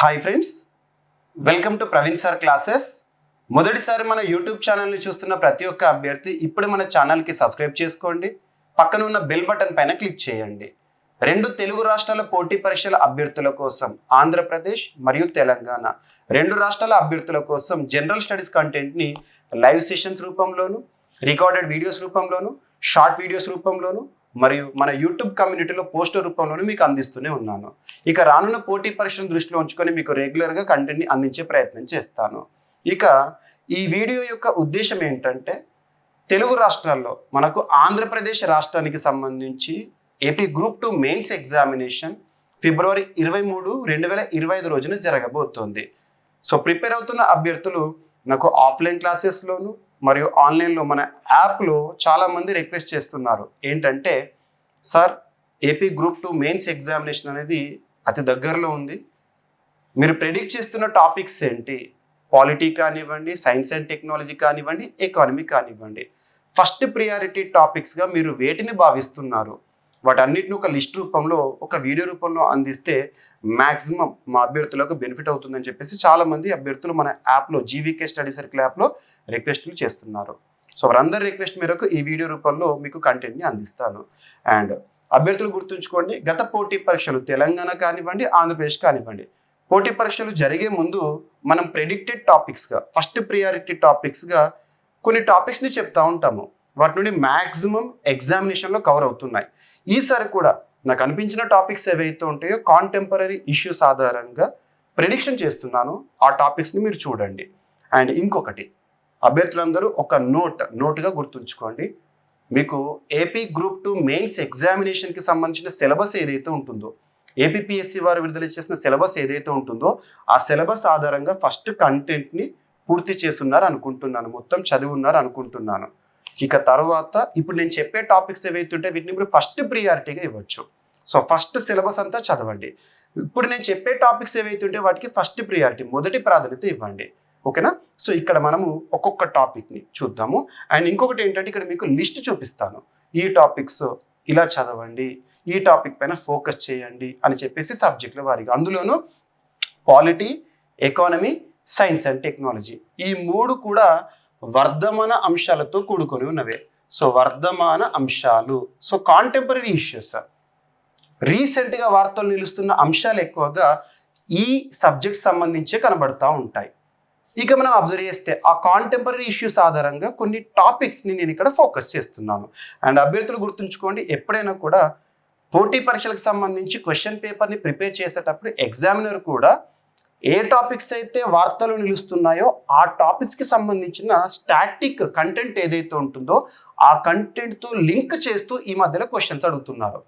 Hi friends, welcome to Praveen sir classes. మొదటిసారి మన YouTube ఛానల్ని చూస్తున్న ప్రతి ఒక్క అభ్యర్థి ఇప్పుడు మన ఛానల్కి సబ్స్క్రైబ్ చేసుకోండి. పక్కన ఉన్న బెల్ బటన్ పైన క్లిక్ చేయండి. రెండు తెలుగు రాష్ట్రాల పోటీ పరీక్షల అభ్యర్థుల కోసం ఆంధ్రప్రదేశ్ మరియు తెలంగాణ రెండు రాష్ట్రాల అభ్యర్థుల కోసం జనరల్ స్టడీస్ కంటెంట్ని లైవ్ సెషన్స్ రూపంలోను, రికార్డెడ్ వీడియోస్ రూపంలోను, షార్ట్ వీడియోస్ రూపంలోను మరియు మన యూట్యూబ్ కమ్యూనిటీలో పోస్టర్ రూపంలోనే మీకు అందిస్తూనే ఉన్నాను. ఇక రానున్న పోటీ పరీక్షను దృష్టిలో ఉంచుకొని మీకు రెగ్యులర్గా కంటెంట్ని అందించే ప్రయత్నం చేస్తాను. ఇక ఈ వీడియో యొక్క ఉద్దేశం ఏంటంటే, తెలుగు రాష్ట్రాల్లో మనకు ఆంధ్రప్రదేశ్ రాష్ట్రానికి సంబంధించి ఏపీ గ్రూప్ 2 మెయిన్స్ ఎగ్జామినేషన్ ఫిబ్రవరి 23, 2025 రోజున జరగబోతోంది. సో ప్రిపేర్ అవుతున్న అభ్యర్థులు నాకు ఆఫ్లైన్ క్లాసెస్లోను మరియు ఆన్లైన్లో మన యాప్లో చాలామంది రిక్వెస్ట్ చేస్తున్నారు. ఏంటంటే, sir AP group 2 mains examination అనేది అతి దగ్గరలో ఉంది, మీరు ప్రెడిక్ట్ చేస్తున్న టాపిక్స్ ఏంటి? పాలిటీ కానివ్వండి, సైన్స్ అండ్ టెక్నాలజీ కానివ్వండి, ఎకానమీ కానివ్వండి, ఫస్ట్ ప్రియారిటీ టాపిక్స్గా మీరు వేటిని భావిస్తున్నారు? వాటన్నిటిని ఒక లిస్ట్ రూపంలో, ఒక వీడియో రూపంలో అందిస్తే మ్యాక్సిమం మా అభ్యర్థులకు బెనిఫిట్ అవుతుందని చెప్పేసి చాలామంది అభ్యర్థులు మన యాప్లో జీవీకే స్టడీ సర్కిల్ యాప్లో రిక్వెస్ట్లు చేస్తున్నారు. సో వారందరి రిక్వెస్ట్ మేరకు ఈ వీడియో రూపంలో మీకు కంటెంట్ని అందిస్తాను. అండ్ అభ్యర్థులు గుర్తుంచుకోండి, గత పోటీ పరీక్షలు తెలంగాణ కానివ్వండి, ఆంధ్రప్రదేశ్ కానివ్వండి, పోటీ పరీక్షలు జరిగే ముందు మనం ప్రెడిక్టెడ్ టాపిక్స్గా, ఫస్ట్ ప్రియారిటీ టాపిక్స్గా కొన్ని టాపిక్స్ని చెప్తా ఉంటాము. వాటి నుండి మ్యాక్సిమం ఎగ్జామినేషన్లో కవర్ అవుతున్నాయి. ఈసారి కూడా నాకు అనిపించిన టాపిక్స్ ఏవైతే ఉంటాయో కాంటెంపరీ ఇష్యూస్ ఆధారంగా ప్రెడిక్షన్ చేస్తున్నాను. ఆ టాపిక్స్ని మీరు చూడండి. అండ్ ఇంకొకటి, అభ్యర్థులందరూ ఒక నోట్గా గుర్తుంచుకోండి, మీకు ఏపీ గ్రూప్ 2 మెయిన్స్ ఎగ్జామినేషన్కి సంబంధించిన సిలబస్ ఏదైతే ఉంటుందో, ఏపీపీఎస్సీ వారు విడుదల చేసిన సిలబస్ ఏదైతే ఉంటుందో ఆ సిలబస్ ఆధారంగా ఫస్ట్ కంటెంట్ని పూర్తి చేస్తున్నారు అనుకుంటున్నాను, మొత్తం చదివి ఉన్నారు అనుకుంటున్నాను. ఇక తర్వాత ఇప్పుడు నేను చెప్పే టాపిక్స్ ఏవైతే ఉంటే వీటిని మీరు ఫస్ట్ ప్రియారిటీగా ఇవ్వచ్చు. సో ఫస్ట్ సిలబస్ అంతా చదవండి. ఇప్పుడు నేను చెప్పే టాపిక్స్ ఏవైతే ఉంటే వాటికి ఫస్ట్ ప్రియారిటీ, మొదటి ప్రాధాన్యత ఇవ్వండి. ఓకేనా? సో ఇక్కడ మనము ఒక్కొక్క టాపిక్ని చూద్దాము. అండ్ ఇంకొకటి ఏంటంటే, ఇక్కడ మీకు లిస్ట్ చూపిస్తాను. ఈ టాపిక్స్ ఇలా చదవండి, ఈ టాపిక్ పైన ఫోకస్ చేయండి అని చెప్పేసి సబ్జెక్టుల వారీగా. అందులోనూ polity, economy, science and technology ఈ మూడు కూడా వర్ధమాన అంశాలతో కూడుకొని ఉన్నవే. సో వర్ధమాన అంశాలు, సో కాంటెంపరీ ఇష్యూస్, రీసెంట్గా వార్తలు నిలుస్తున్న అంశాలు ఎక్కువగా ఈ సబ్జెక్ట్ సంబంధించే కనబడతా ఉంటాయి. ఇక మనం అబ్జర్వ్ చేస్తే ఆ కాంటెంపరీ ఇష్యూస్ ఆధారంగా కొన్ని టాపిక్స్ని నేను ఇక్కడ ఫోకస్ చేస్తున్నాను. అండ్ అభ్యర్థులు గుర్తుంచుకోండి, ఎప్పుడైనా కూడా పోటీ పరీక్షలకు సంబంధించి క్వశ్చన్ పేపర్ని ప్రిపేర్ చేసేటప్పుడు ఎగ్జామినర్ కూడా ఏ టాపిక్స్ అయితే వార్తలు నిలుస్తున్నాయో ఆ టాపిక్స్కి సంబంధించిన స్టాటిక్ కంటెంట్ ఏదైతే ఉంటుందో ఆ కంటెంట్తో లింక్ చేస్తూ ఈ మధ్యలో క్వశ్చన్స్ అడుగుతున్నారు.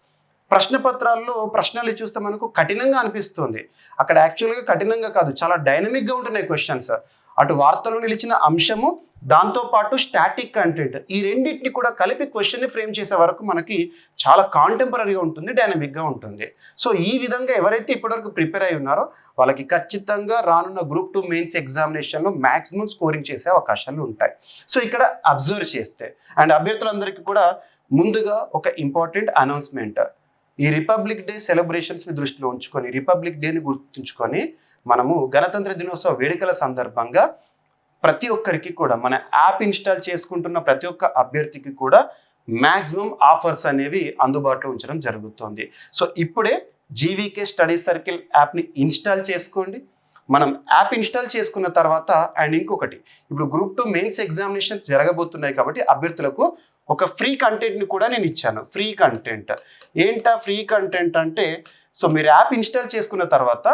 ప్రశ్న పత్రాల్లో ప్రశ్నలు చూస్తే మనకు కఠినంగా అనిపిస్తుంది. అక్కడ యాక్చువల్గా కఠినంగా కాదు, చాలా డైనమిక్గా ఉంటున్నాయి క్వశ్చన్స్. అటు వార్తలు నిలిచిన అంశము, దాంతోపాటు స్టాటిక్ కంటెంట్, ఈ రెండింటిని కూడా కలిపి క్వశ్చన్ని ఫ్రేమ్ చేసే వరకు మనకి చాలా కాంటెంపరీగా ఉంటుంది, డైనమిక్గా ఉంటుంది. సో ఈ విధంగా ఎవరైతే ఇప్పటివరకు ప్రిపేర్ అయి ఉన్నారో వాళ్ళకి ఖచ్చితంగా రానున్న గ్రూప్ 2 మెయిన్స్ ఎగ్జామినేషన్లో మ్యాక్సిమం స్కోరింగ్ చేసే అవకాశాలు ఉంటాయి. సో ఇక్కడ అబ్జర్వ్ చేస్తే, అండ్ అభ్యర్థులందరికీ కూడా ముందుగా ఒక ఇంపార్టెంట్ అనౌన్స్మెంట్, ఈ రిపబ్లిక్ డే సెలబ్రేషన్స్ని దృష్టిలో ఉంచుకొని, రిపబ్లిక్ డేని గుర్తుంచుకొని మనము గణతంత్ర దినోత్సవ వేడుకల సందర్భంగా ప్రతి ఒక్కరికి కూడా మన యాప్ ఇన్స్టాల్ చేసుకుంటున్న ప్రతి ఒక్క అభ్యర్థికి కూడా మ్యాక్సిమం ఆఫర్స్ అనేవి అందుబాటులో ఉంచడం జరుగుతుంది. సో ఇప్పుడే జీవీకే స్టడీ సర్కిల్ యాప్ని ఇన్స్టాల్ చేసుకోండి. మనం యాప్ ఇన్స్టాల్ చేసుకున్న తర్వాత, అండ్ ఇంకొకటి, ఇప్పుడు గ్రూప్ 2 మెయిన్స్ ఎగ్జామినేషన్ జరగబోతున్నాయి కాబట్టి అభ్యర్థులకు ఒక ఫ్రీ కంటెంట్ని కూడా నేను ఇచ్చాను. ఫ్రీ కంటెంట్ ఏంటా? ఫ్రీ కంటెంట్ అంటే, సో మీరు యాప్ ఇన్స్టాల్ చేసుకున్న తర్వాత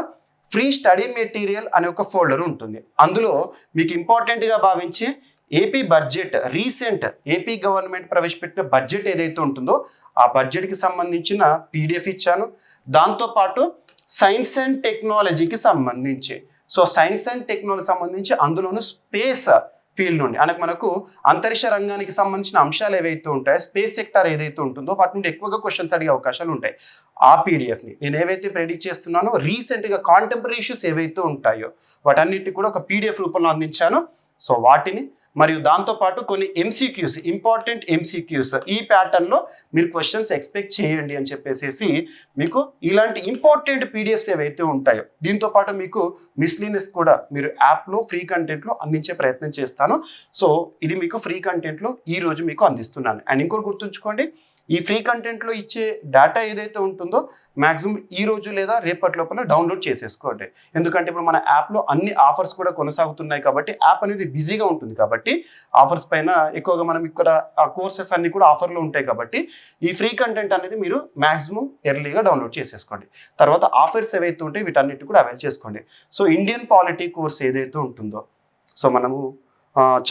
ఫ్రీ స్టడీ మెటీరియల్ అనే ఒక ఫోల్డర్ ఉంటుంది. అందులో మీకు ఇంపార్టెంట్గా భావించే AP budget, recent AP government ప్రవేశపెట్టిన బడ్జెట్ ఏదైతే ఉంటుందో ఆ బడ్జెట్కి సంబంధించిన పీడిఎఫ్ ఇచ్చాను. దాంతోపాటు సైన్స్ అండ్ టెక్నాలజీకి సంబంధించి, సో సైన్స్ అండ్ టెక్నాలజీ సంబంధించి అందులోనూ స్పేస్ ఫీల్డ్ నుండి మనకు అంతరిక్ష రంగానికి సంబంధించిన అంశాలు ఏవైతే ఉంటాయో, స్పేస్ సెక్టార్ ఏదైతే ఉంటుందో వాటి నుండి ఎక్కువగా క్వశ్చన్స్ అడిగే అవకాశాలు ఉంటాయి. ఆ పీడిఎఫ్ని నేను ఏవైతే ప్రెడిక్ట్ చేస్తున్నానో, రీసెంట్గా కాంటెంపరీ ఇష్యూస్ ఏవైతే ఉంటాయో వాటన్నిటిని కూడా ఒక పీడిఎఫ్ రూపంలో అందించాను. సో వాటిని మరియు దాంతోపాటు కొన్ని ఎంసీక్యూస్, ఇంపార్టెంట్ ఎంసీక్యూస్ ఈ ప్యాటర్న్లో మీరు క్వశ్చన్స్ ఎక్స్పెక్ట్ చేయండి అని చెప్పేసి మీకు ఇలాంటి ఇంపార్టెంట్ పీడిఎఫ్స్ ఏవైతే ఉంటాయో దీంతో పాటు మీకు మిస్లీనియస్ కూడా మీరు యాప్లో ఫ్రీ కంటెంట్లో అందించే ప్రయత్నం చేస్తాను. సో ఇది మీకు ఫ్రీ కంటెంట్లో ఈ రోజు మీకు అందిస్తున్నాను. అండ్ ఇంకోటి గుర్తుంచుకోండి, ఈ ఫ్రీ కంటెంట్లో ఇచ్చే డేటా ఏదైతే ఉంటుందో మ్యాక్సిమం ఈ రోజు లేదా రేపటి లోపల డౌన్లోడ్ చేసేసుకోండి. ఎందుకంటే ఇప్పుడు మన యాప్లో అన్ని ఆఫర్స్ కూడా కొనసాగుతున్నాయి కాబట్టి యాప్ అనేది బిజీగా ఉంటుంది కాబట్టి ఆఫర్స్ పైన ఎక్కువగా మనం ఇక్కడ ఆ కోర్సెస్ అన్ని కూడా ఆఫర్లో ఉంటాయి కాబట్టి ఈ ఫ్రీ కంటెంట్ అనేది మీరు మ్యాక్సిమం ఎర్లీగా డౌన్లోడ్ చేసేసుకోండి. తర్వాత ఆఫర్స్ ఏవైతే ఉంటాయి వీటన్నిటి కూడా అవైల్ చేసుకోండి. సో ఇండియన్ పాలిటీ కోర్స్ ఏదైతే ఉంటుందో సో మనము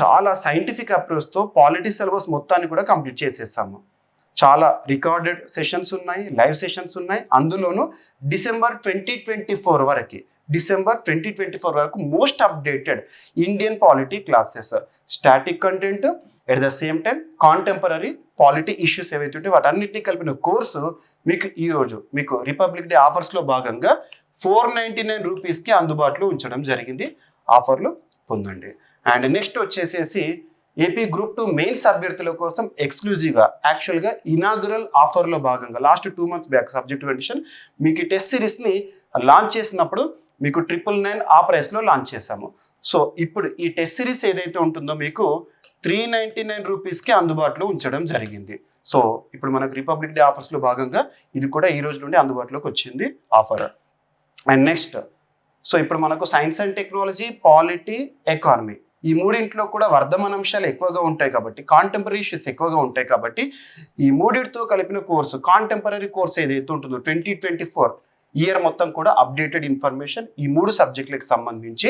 చాలా సైంటిఫిక్ అప్రోచ్తో పాలిటీ సిలబస్ మొత్తాన్ని కూడా కంప్లీట్ చేసేసాము. చాలా రికార్డెడ్ సెషన్స్ ఉన్నాయి, లైవ్ సెషన్స్ ఉన్నాయి. అందులోనూ డిసెంబర్ 2024 వరకు most updated Indian polity classes, static content at the same time contemporary polity issues ఏవైతే ఉంటే వాటన్నిటిని కలిపిన కోర్సు మీకు ఈరోజు మీకు రిపబ్లిక్ డే ఆఫర్స్లో భాగంగా 499 రూపీస్కి అందుబాటులో ఉంచడం జరిగింది. ఆఫర్లు పొందండి. అండ్ నెక్స్ట్ వచ్చేసేసి ఏపీ గ్రూప్ 2 మెయిన్స్ అభ్యర్థుల కోసం ఎక్స్క్లూజివ్గా యాక్చువల్గా ఇనాగ్రల్ ఆఫర్లో భాగంగా last 2 months back subject edition మీకు ఈ టెస్ట్ సిరీస్ని లాంచ్ చేసినప్పుడు మీకు 999 ఆ ప్రైస్లో లాంచ్ చేశాము. సో ఇప్పుడు ఈ టెస్ట్ సిరీస్ ఏదైతే ఉంటుందో మీకు 399 రూపీస్కి అందుబాటులో ఉంచడం జరిగింది. సో ఇప్పుడు మనకు రిపబ్లిక్ డే ఆఫర్స్లో భాగంగా ఇది కూడా ఈ రోజు నుండి అందుబాటులోకి వచ్చింది ఆఫర్. అండ్ నెక్స్ట్ సో ఇప్పుడు మనకు science and technology, polity, economy ఈ మూడింట్లో కూడా వర్ధమాన అంశాలు ఎక్కువగా ఉంటాయి కాబట్టి కాంటెంపరీ ఇష్యూస్ ఎక్కువగా ఉంటాయి కాబట్టి ఈ మూడింటితో కలిపిన కోర్సు కాంటెంపరీ కోర్స్ ఏదైతే ఉంటుందో 2024 ఇయర్ మొత్తం కూడా అప్డేటెడ్ ఇన్ఫర్మేషన్ ఈ 3 సబ్జెక్టులకు సంబంధించి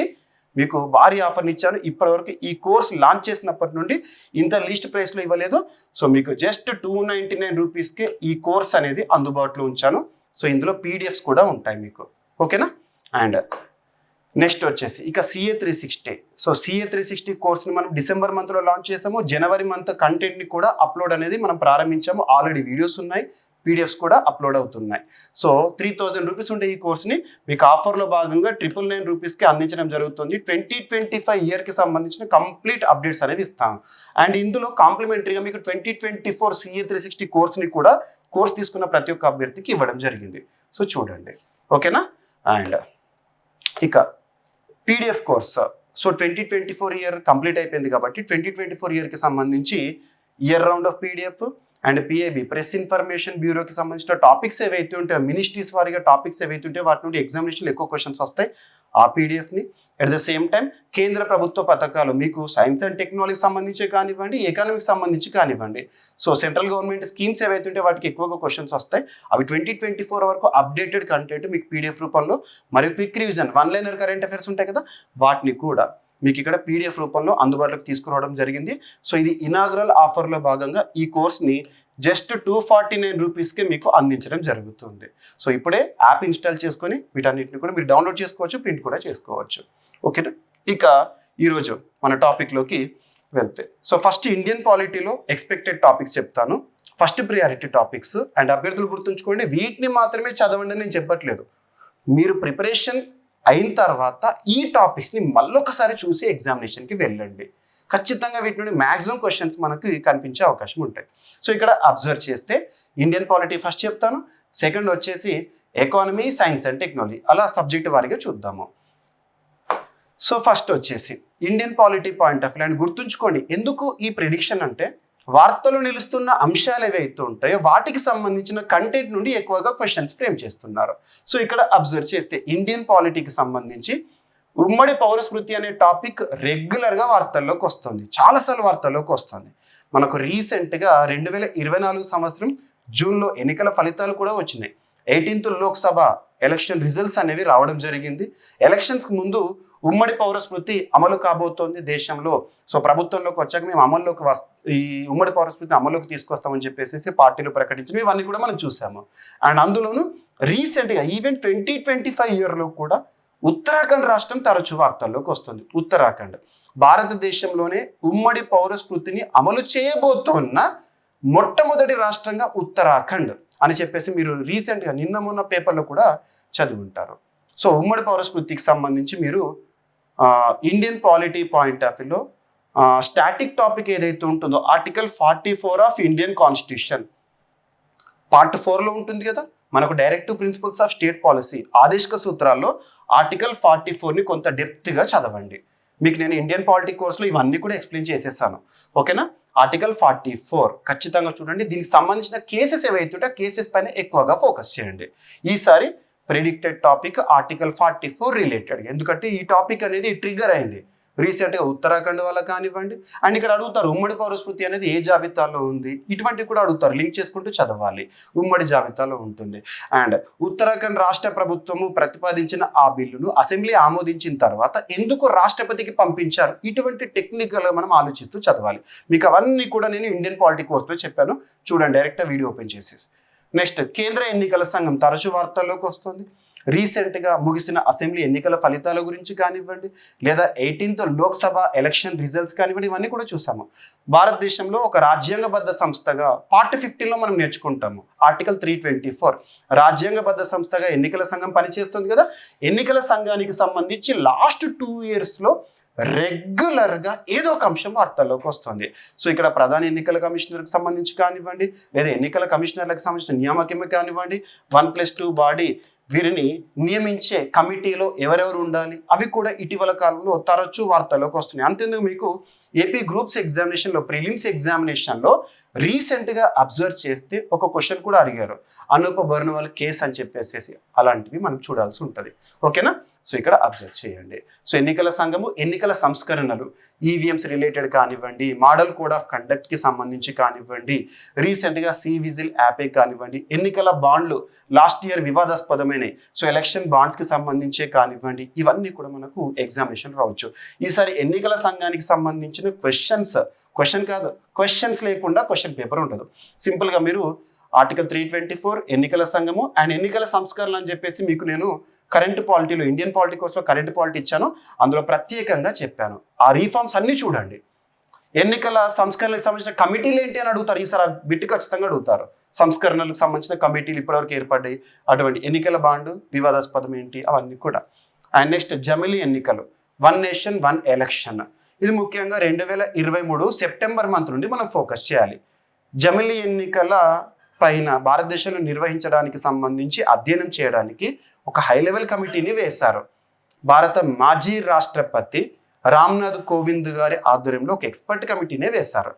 మీకు భారీ ఆఫర్ని ఇచ్చాను. ఇప్పటివరకు ఈ కోర్స్ లాంచ్ చేసినప్పటి నుండి ఇంత లీస్ట్ ప్రైస్లో ఇవ్వలేదు. సో మీకు జస్ట్ 299 రూపీస్కే ఈ కోర్స్ అనేది అందుబాటులో ఉంచాను. సో ఇందులో పీడిఎఫ్స్ కూడా ఉంటాయి మీకు, ఓకేనా. అండ్ నెక్స్ట్ వచ్చేసి ఇక CA 360. సో CA 360 కోర్స్ని మనం డిసెంబర్ మంత్లో లాంచ్ చేసాము. జనవరి మంత్ కంటెంట్ని కూడా అప్లోడ్ అనేది మనం ప్రారంభించాము. ఆల్రెడీ వీడియోస్ ఉన్నాయి, పీడిఎఫ్స్ కూడా అప్లోడ్ అవుతున్నాయి. సో 3000 రూపీస్ ఉండే ఈ కోర్స్ని మీకు ఆఫర్లో భాగంగా 999 రూపీస్కి అందించడం జరుగుతుంది. 2025 ఇయర్కి సంబంధించిన కంప్లీట్ అప్డేట్స్ అనేది ఇస్తాము. అండ్ ఇందులో కాంప్లిమెంటరీగా మీకు 2024 CA 360 కోర్స్ని కూడా కోర్స్ తీసుకున్న ప్రతి ఒక్క అభ్యర్థికి ఇవ్వడం జరిగింది. సో చూడండి, ఓకేనా. అండ్ ఇక PDF course so 2024 year complete అయిపోయింది కాబట్టి 2024 ఇయర్కి సంబంధించి year round of PDF and PIB press information బ్యూరోకి సంబంధించిన టాపిక్స్ ఏవైతే ఉంటాయో మినిస్ట్రీస్ వారిగా టాపిక్స్ ఏవైతే ఉంటాయో వాటి నుండి ఎగ్జామినేషన్లో ఎక్కువ క్వశ్చన్స్ వస్తాయి. ఆ పీడిఎఫ్ని అట్ ద సేమ్ టైం కేంద్ర ప్రభుత్వ పథకాలు మీకు సైన్స్ అండ్ టెక్నాలజీ సంబంధించి కానివ్వండి, ఎకానమీకి సంబంధించి కానివ్వండి, సో సెంట్రల్ గవర్నమెంట్ స్కీమ్స్ ఏవైతే ఉంటే వాటికి ఎక్కువగా క్వశ్చన్స్ వస్తాయి. అవి 2024 వరకు అప్డేటెడ్ కంటెంట్ మీకు పీడిఎఫ్ రూపంలో మరియు quick revision 1-liner current affairs ఉంటాయి కదా వాటిని కూడా మీకు ఇక్కడ పీడిఎఫ్ రూపంలో అందుబాటులోకి తీసుకురావడం జరిగింది. సో ఇది ఇనాగ్రల్ ఆఫర్లో భాగంగా ఈ కోర్స్ని జస్ట్ 249 రూపీస్కే మీకు అందించడం జరుగుతుంది. సో ఇప్పుడే యాప్ ఇన్స్టాల్ చేసుకొని వీటన్నిటిని కూడా మీరు డౌన్లోడ్ చేసుకోవచ్చు, ప్రింట్ కూడా చేసుకోవచ్చు, ఓకేనా. ఇక ఈరోజు మన టాపిక్లోకి వెళ్తే సో ఫస్ట్ ఇండియన్ పాలిటీలో ఎక్స్పెక్టెడ్ టాపిక్స్ చెప్తాను. ఫస్ట్ ప్రియారిటీ టాపిక్స్ అండ్ అభ్యర్థులు గుర్తుంచుకోండి, వీటిని మాత్రమే చదవండి నేను చెప్పట్లేదు. మీరు ప్రిపరేషన్ అయిన తర్వాత ఈ టాపిక్స్ని మళ్ళొకసారి చూసి ఎగ్జామినేషన్కి వెళ్ళండి. ఖచ్చితంగా వీటి నుండి మ్యాక్సిమం క్వశ్చన్స్ మనకు కనిపించే అవకాశం ఉంటాయి. సో ఇక్కడ అబ్జర్వ్ చేస్తే ఇండియన్ పాలిటీ ఫస్ట్ చెప్తాను, సెకండ్ వచ్చేసి ఎకానమీ, సైన్స్ అండ్ టెక్నాలజీ, అలా సబ్జెక్ట్ వారీగా చూద్దాము. సో ఫస్ట్ వచ్చేసి Indian polity point of view and గుర్తుంచుకోండి ఎందుకు ఈ ప్రిడిక్షన్ అంటే వార్తలు నిలుస్తున్న అంశాలు ఏవైతే ఉంటాయో వాటికి సంబంధించిన కంటెంట్ నుండి ఎక్కువగా క్వశ్చన్స్ ఫ్రేమ్ చేస్తున్నారు. సో ఇక్కడ అబ్జర్వ్ చేస్తే ఇండియన్ పాలిటీకి సంబంధించి ఉమ్మడి పౌరస్మృతి అనే టాపిక్ రెగ్యులర్గా వార్తల్లోకి వస్తుంది, చాలాసార్లు వార్తల్లోకి వస్తుంది. మనకు రీసెంట్గా 2024 సంవత్సరం జూన్లో ఎన్నికల ఫలితాలు కూడా వచ్చినాయి. 18th లోక్సభ ఎలక్షన్ రిజల్ట్స్ అనేవి రావడం జరిగింది. ఎలక్షన్స్కి ముందు ఉమ్మడి పౌరస్మృతి అమలు కాబోతోంది దేశంలో. సో ప్రభుత్వంలోకి వచ్చాక మేము ఈ ఉమ్మడి పౌరస్మృతి అమలులోకి తీసుకొస్తామని చెప్పేసి పార్టీలు ప్రకటించి ఇవన్నీ కూడా మనం చూసాము. అండ్ అందులోనూ రీసెంట్గా ఈవెన్ 2025 ఇయర్లో కూడా ఉత్తరాఖండ్ రాష్ట్రం తరచు వార్తల్లోకి వస్తుంది. ఉత్తరాఖండ్ భారతదేశంలోనే ఉమ్మడి పౌరస్మృతిని అమలు చేయబోతున్న మొట్టమొదటి రాష్ట్రంగా ఉత్తరాఖండ్ అని చెప్పేసి మీరు రీసెంట్గా నిన్న మొన్న పేపర్లో కూడా చదివి ఉంటారు. సో ఉమ్మడి పౌరస్మృతికి సంబంధించి మీరు ఇండియన్ పాలిటీ పాయింట్ ఆఫ్ వ్యూలో స్టాటిక్ టాపిక్ ఏదైతే ఉంటుందో article 44 of Indian constitution part 4లో ఉంటుంది కదా, మనకు directive principles of state policy ఆదేశిక సూత్రాల్లో ఆర్టికల్ 44ని కొంత డెప్త్గా చదవండి. మీకు నేను ఇండియన్ పాలిటిక్ కోర్సులో ఇవన్నీ కూడా ఎక్స్ప్లెయిన్ చేసేసాను. ఓకేనా? ఆర్టికల్ 44 ఖచ్చితంగా చూడండి. దీనికి సంబంధించిన కేసెస్ ఏవైతుంటే ఆ కేసెస్ పైన ఎక్కువగా ఫోకస్ చేయండి. ఈసారి ప్రెడిక్టెడ్ టాపిక్ ఆర్టికల్ 44 రిలేటెడ్, ఎందుకంటే ఈ టాపిక్ అనేది ట్రిగర్ అయింది రీసెంట్గా ఉత్తరాఖండ్ వాళ్ళకి కానివ్వండి. అండ్ ఇక్కడ అడుగుతారు ఉమ్మడి పౌరస్మృతి అనేది ఏ జాబితాలో ఉంది, ఇటువంటివి కూడా అడుగుతారు. లింక్ చేసుకుంటూ చదవాలి. ఉమ్మడి జాబితాలో ఉంటుంది. అండ్ ఉత్తరాఖండ్ రాష్ట్ర ప్రభుత్వము ప్రతిపాదించిన ఆ బిల్లును అసెంబ్లీ ఆమోదించిన తర్వాత ఎందుకు రాష్ట్రపతికి పంపించారు, ఇటువంటి టెక్నికల్గా మనం ఆలోచిస్తూ చదవాలి. మీకు అవన్నీ కూడా నేను ఇండియన్ పాలిటిక్ కోర్సులో చెప్పాను. చూడండి, డైరెక్ట్గా వీడియో ఓపెన్ చేసేసి. నెక్స్ట్, కేంద్ర ఎన్నికల సంఘం తరచూ వార్తల్లోకి వస్తుంది. రీసెంట్గా ముగిసిన అసెంబ్లీ ఎన్నికల ఫలితాల గురించి కానివ్వండి, లేదా 18th లోక్సభ ఎలక్షన్ రిజల్ట్స్ కానివ్వండి, ఇవన్నీ కూడా చూసాము. భారతదేశంలో ఒక రాజ్యాంగబద్ధ సంస్థగా పార్ట్ 15లో మనం నేర్చుకుంటాము. ఆర్టికల్ 324 రాజ్యాంగబద్ధ సంస్థగా ఎన్నికల సంఘం పనిచేస్తుంది కదా. ఎన్నికల సంఘానికి సంబంధించి లాస్ట్ 2 yearsలో రెగ్యులర్గా ఏదో ఒక అంశం వార్తల్లోకి వస్తుంది. సో ఇక్కడ ప్రధాన ఎన్నికల కమిషనర్కి సంబంధించి కానివ్వండి, లేదా ఎన్నికల కమిషనర్లకు సంబంధించిన నియామకమే కానివ్వండి, 1+2 బాడీ వీరిని నియమించే కమిటీలో ఎవరెవరు ఉండాలి, అవి కూడా ఇటీవల కాలంలో తరచూ వార్తల్లోకి వస్తున్నాయి. అంతేందుకు మీకు ఏపీ గ్రూప్స్ ఎగ్జామినేషన్లో ప్రిలిమ్స్ ఎగ్జామినేషన్లో రీసెంట్గా అబ్జర్వ్ చేస్తే ఒక క్వశ్చన్ కూడా అడిగారు, అనూప బర్నవాల్ కేసు అని చెప్పేసి. అలాంటివి మనం చూడాల్సి ఉంటుంది. ఓకేనా? సో ఇక్కడ అబ్జర్వ్ చేయండి. సో ఎన్నికల సంఘము ఎన్నికల సంస్కరణలు ఈవీఎంస్ రిలేటెడ్ కానివ్వండి, మోడల్ కోడ్ ఆఫ్ కండక్ట్కి సంబంధించి కానివ్వండి, రీసెంట్గా విజిల్ యాపే కానివ్వండి, ఎన్నికల బాండ్లు లాస్ట్ ఇయర్ వివాదాస్పదమైనవి, సో ఎలక్షన్ బాండ్స్కి సంబంధించే కానివ్వండి, ఇవన్నీ కూడా మనకు ఎగ్జామినేషన్ రావచ్చు. ఈసారి ఎన్నికల సంఘానికి సంబంధించిన క్వశ్చన్స్ లేకుండా క్వశ్చన్ పేపర్ ఉండదు. సింపుల్గా మీరు ఆర్టికల్ 324 ఎన్నికల సంఘము అండ్ ఎన్నికల సంస్కరణలు అని చెప్పేసి మీకు నేను కరెంట్ పాలిటీలో ఇండియన్ పాలిటీ కోర్సులో కరెంట్ పాలిటీ ఇచ్చాను. అందులో ప్రత్యేకంగా చెప్పాను. ఆ రీఫార్మ్స్ అన్నీ చూడండి. ఎన్నికల సంస్కరణలకు సంబంధించిన కమిటీలు ఏంటి అని అడుగుతారు. ఈసారి బిట్ ఖచ్చితంగా అడుగుతారు. సంస్కరణలకు సంబంధించిన కమిటీలు ఇప్పటివరకు ఏర్పడ్డాయి, అటువంటి ఎన్నికల బాండ్ వివాదాస్పదం ఏంటి, అవన్నీ కూడా. అండ్ నెక్స్ట్ జమిలీ ఎన్నికలు, 1 నేషన్ 1 ఎలక్షన్. ఇది ముఖ్యంగా 2023 సెప్టెంబర్ మంత్ నుండి మనం ఫోకస్ చేయాలి. జమిలీ ఎన్నికల పైన భారతదేశంలో నిర్వహించడానికి సంబంధించి అధ్యయనం చేయడానికి ఒక హై లెవెల్ కమిటీని వేశారు. భారత మాజీ రాష్ట్రపతి రామ్నాథ్ కోవింద్ గారి ఆధ్వర్యంలో ఒక ఎక్స్పర్ట్ కమిటీనే వేశారు.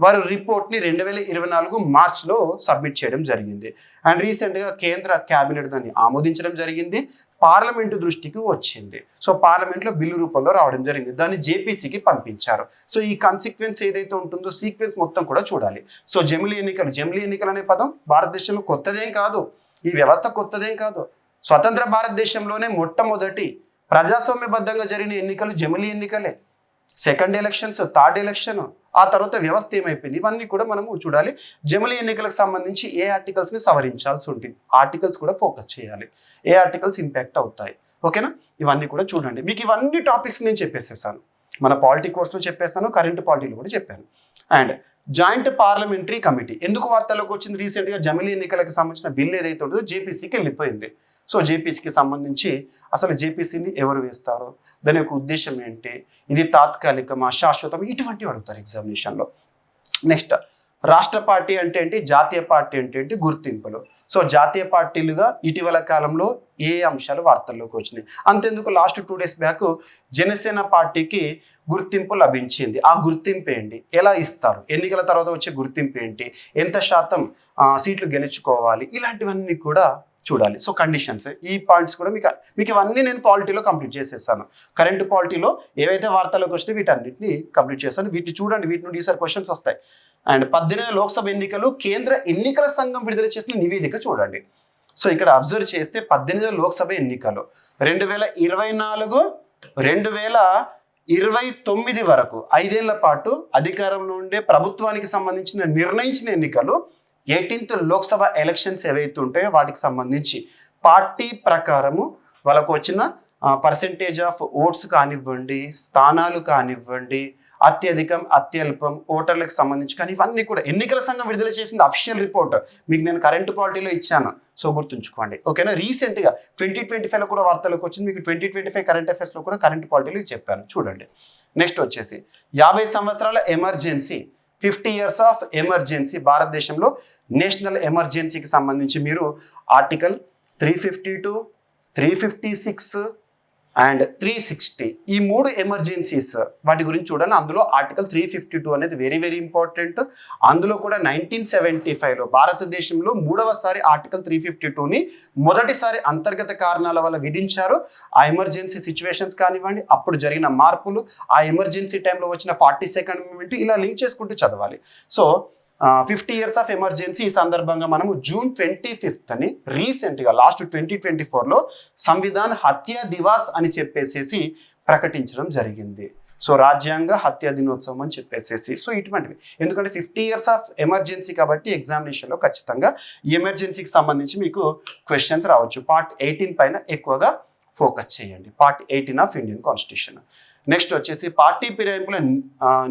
వారు రిపోర్ట్ని 2024 మార్చ్లో సబ్మిట్ చేయడం జరిగింది. అండ్ రీసెంట్గా కేంద్ర క్యాబినెట్ దాన్ని ఆమోదించడం జరిగింది. పార్లమెంటు దృష్టికి వచ్చింది. సో పార్లమెంట్లో బిల్లు రూపంలో రావడం జరిగింది. దాన్ని జేపీసీకి పంపించారు. సో ఈ కాన్సిక్వెన్స్ ఏదైతే ఉంటుందో సీక్వెన్స్ మొత్తం కూడా చూడాలి. సో జమిలీ ఎన్నికలు అనే పదం భారతదేశంలో కొత్తదేం కాదు, ఈ వ్యవస్థ కొత్తదేం కాదు. స్వతంత్ర భారతదేశంలోనే మొట్టమొదటి ప్రజాస్వామ్యబద్ధంగా జరిగిన ఎన్నికలు జమిలీ ఎన్నికలే. సెకండ్ ఎలక్షన్స్, థర్డ్ ఎలక్షన్, ఆ తర్వాత వ్యవస్థ ఏమైపోయింది, ఇవన్నీ కూడా మనము చూడాలి. జమిలీ ఎన్నికలకు సంబంధించి ఏ ఆర్టికల్స్ని సవరించాల్సి ఉంటుంది, ఆర్టికల్స్ కూడా ఫోకస్ చేయాలి. ఏ ఆర్టికల్స్ ఇంపాక్ట్ అవుతాయి. ఓకేనా? ఇవన్నీ కూడా చూడండి. మీకు ఇవన్నీ టాపిక్స్ నేను చెప్పేసేసాను. మన పాలిటీ కోర్సులో చెప్పేసాను, కరెంట్ పాలిటీలో కూడా చెప్పాను. అండ్ జాయింట్ పార్లమెంటరీ కమిటీ ఎందుకు వార్తల్లోకి వచ్చింది? రీసెంట్గా జమిలీ ఎన్నికలకు సంబంధించిన బిల్ ఏదైతే ఉంటుందో జేపీసీకి వెళ్ళిపోయింది. సో జేపీసీకి సంబంధించి అసలు జేపీసీని ఎవరు వేస్తారో, దాని యొక్క ఉద్దేశం ఏంటి, ఇది తాత్కాలికమా శాశ్వతం, ఇటువంటివి అడుగుతారు ఎగ్జామినేషన్లో. నెక్స్ట్, రాష్ట్ర పార్టీ అంటే ఏంటి, జాతీయ పార్టీ అంటే ఏంటి, గుర్తింపులు. సో జాతీయ పార్టీలుగా ఇటీవల కాలంలో ఏ అంశాలు వార్తల్లోకి వచ్చినాయి? అంతెందుకు లాస్ట్ 2 days బ్యాక్ జనసేన పార్టీకి గుర్తింపు లభించింది. ఆ గుర్తింపు ఏంటి, ఎలా ఇస్తారు, ఎన్నికల తర్వాత వచ్చే గుర్తింపు ఏంటి, ఎంత శాతం సీట్లు గెలుచుకోవాలి, ఇలాంటివన్నీ కూడా చూడాలి. సో కండిషన్స్, ఈ పాయింట్స్ కూడా మీకు ఇవన్నీ నేను పాలిటీలో కంప్లీట్ చేసేసాను. కరెంట్ పాలిటీలో ఏవైతే వార్తలకు వచ్చినాయి వీటన్నిటిని కంప్లీట్ చేశాను. వీటిని చూడండి, వీటి నుండి ఈసారి క్వశ్చన్స్ వస్తాయి. అండ్ 18 లోక్సభ ఎన్నికలు కేంద్ర ఎన్నికల సంఘం విడుదల చేసిన నివేదిక చూడండి. సో ఇక్కడ అబ్జర్వ్ చేస్తే 18 లోక్సభ ఎన్నికలు 2024 2029 వరకు 5 ఏళ్ల పాటు అధికారంలో ఉండే ప్రభుత్వానికి సంబంధించిన నిర్ణయించిన ఎన్నికలు 18th లోక్సభ ఎలక్షన్స్ ఏవైతే ఉంటాయో వాటికి సంబంధించి పార్టీ ప్రకారము వాళ్ళకు వచ్చిన పర్సెంటేజ్ ఆఫ్ ఓట్స్ కానివ్వండి, స్థానాలు కానివ్వండి, అత్యధికం, అత్యల్పం, ఓటర్లకు సంబంధించి కానీ ఇవన్నీ కూడా ఎన్నికల సంఘం విడుదల చేసింది అఫీషియల్ రిపోర్ట్. మీకు నేను కరెంట్ పాలిటీలో ఇచ్చాను, సో గుర్తుంచుకోండి. ఓకేనా? రీసెంట్గా 2025లో కూడా వార్తలకు వచ్చింది. మీకు 2025 కరెంట్ అఫైర్స్లో కూడా కరెంట్ పాలిటీలో చెప్పాను, చూడండి. నెక్స్ట్ వచ్చేసి 50 సంవత్సరాల ఎమర్జెన్సీ, 50 years ఆఫ్ ఎమర్జెన్సీ, భారతదేశంలో నేషనల్ ఎమర్జెన్సీకి సంబంధించి మీరు ఆర్టికల్ 352, 356 అండ్ 360 ఈ 3 ఎమర్జెన్సీస్ వాటి గురించి చూడాలి. అందులో ఆర్టికల్ 352 అనేది వెరీ వెరీ ఇంపార్టెంట్. అందులో కూడా 1975లో భారతదేశంలో మూడవసారి ఆర్టికల్ 352ని మొదటిసారి అంతర్గత కారణాల వల్ల విధించారు. ఆ ఎమర్జెన్సీ సిచ్యువేషన్స్ కానివ్వండి, అప్పుడు జరిగిన మార్పులు, ఆ ఎమర్జెన్సీ టైంలో వచ్చిన 42nd అమెండ్మెంట్, ఇలా లింక్ చేసుకుంటూ చదవాలి. సో 50 years ఆఫ్ ఎమర్జెన్సీ ఈ సందర్భంగా మనము June 25ని రీసెంట్గా లాస్ట్ 2024లో సంవిధాన్ హత్యా దివాస్ అని చెప్పేసేసి ప్రకటించడం జరిగింది. సో రాజ్యాంగ హత్యా దినోత్సవం అని చెప్పేసేసి. సో ఇటువంటివి ఎందుకంటే 50 years ఆఫ్ ఎమర్జెన్సీ కాబట్టి ఎగ్జామినేషన్లో ఖచ్చితంగా ఈ ఎమర్జెన్సీకి సంబంధించి మీకు క్వశ్చన్స్ రావచ్చు. పార్ట్ 18 పైన ఎక్కువగా ఫోకస్ చేయండి, part 18 of Indian constitution. Next వచ్చేసి పార్టీ ఫిరాయింపుల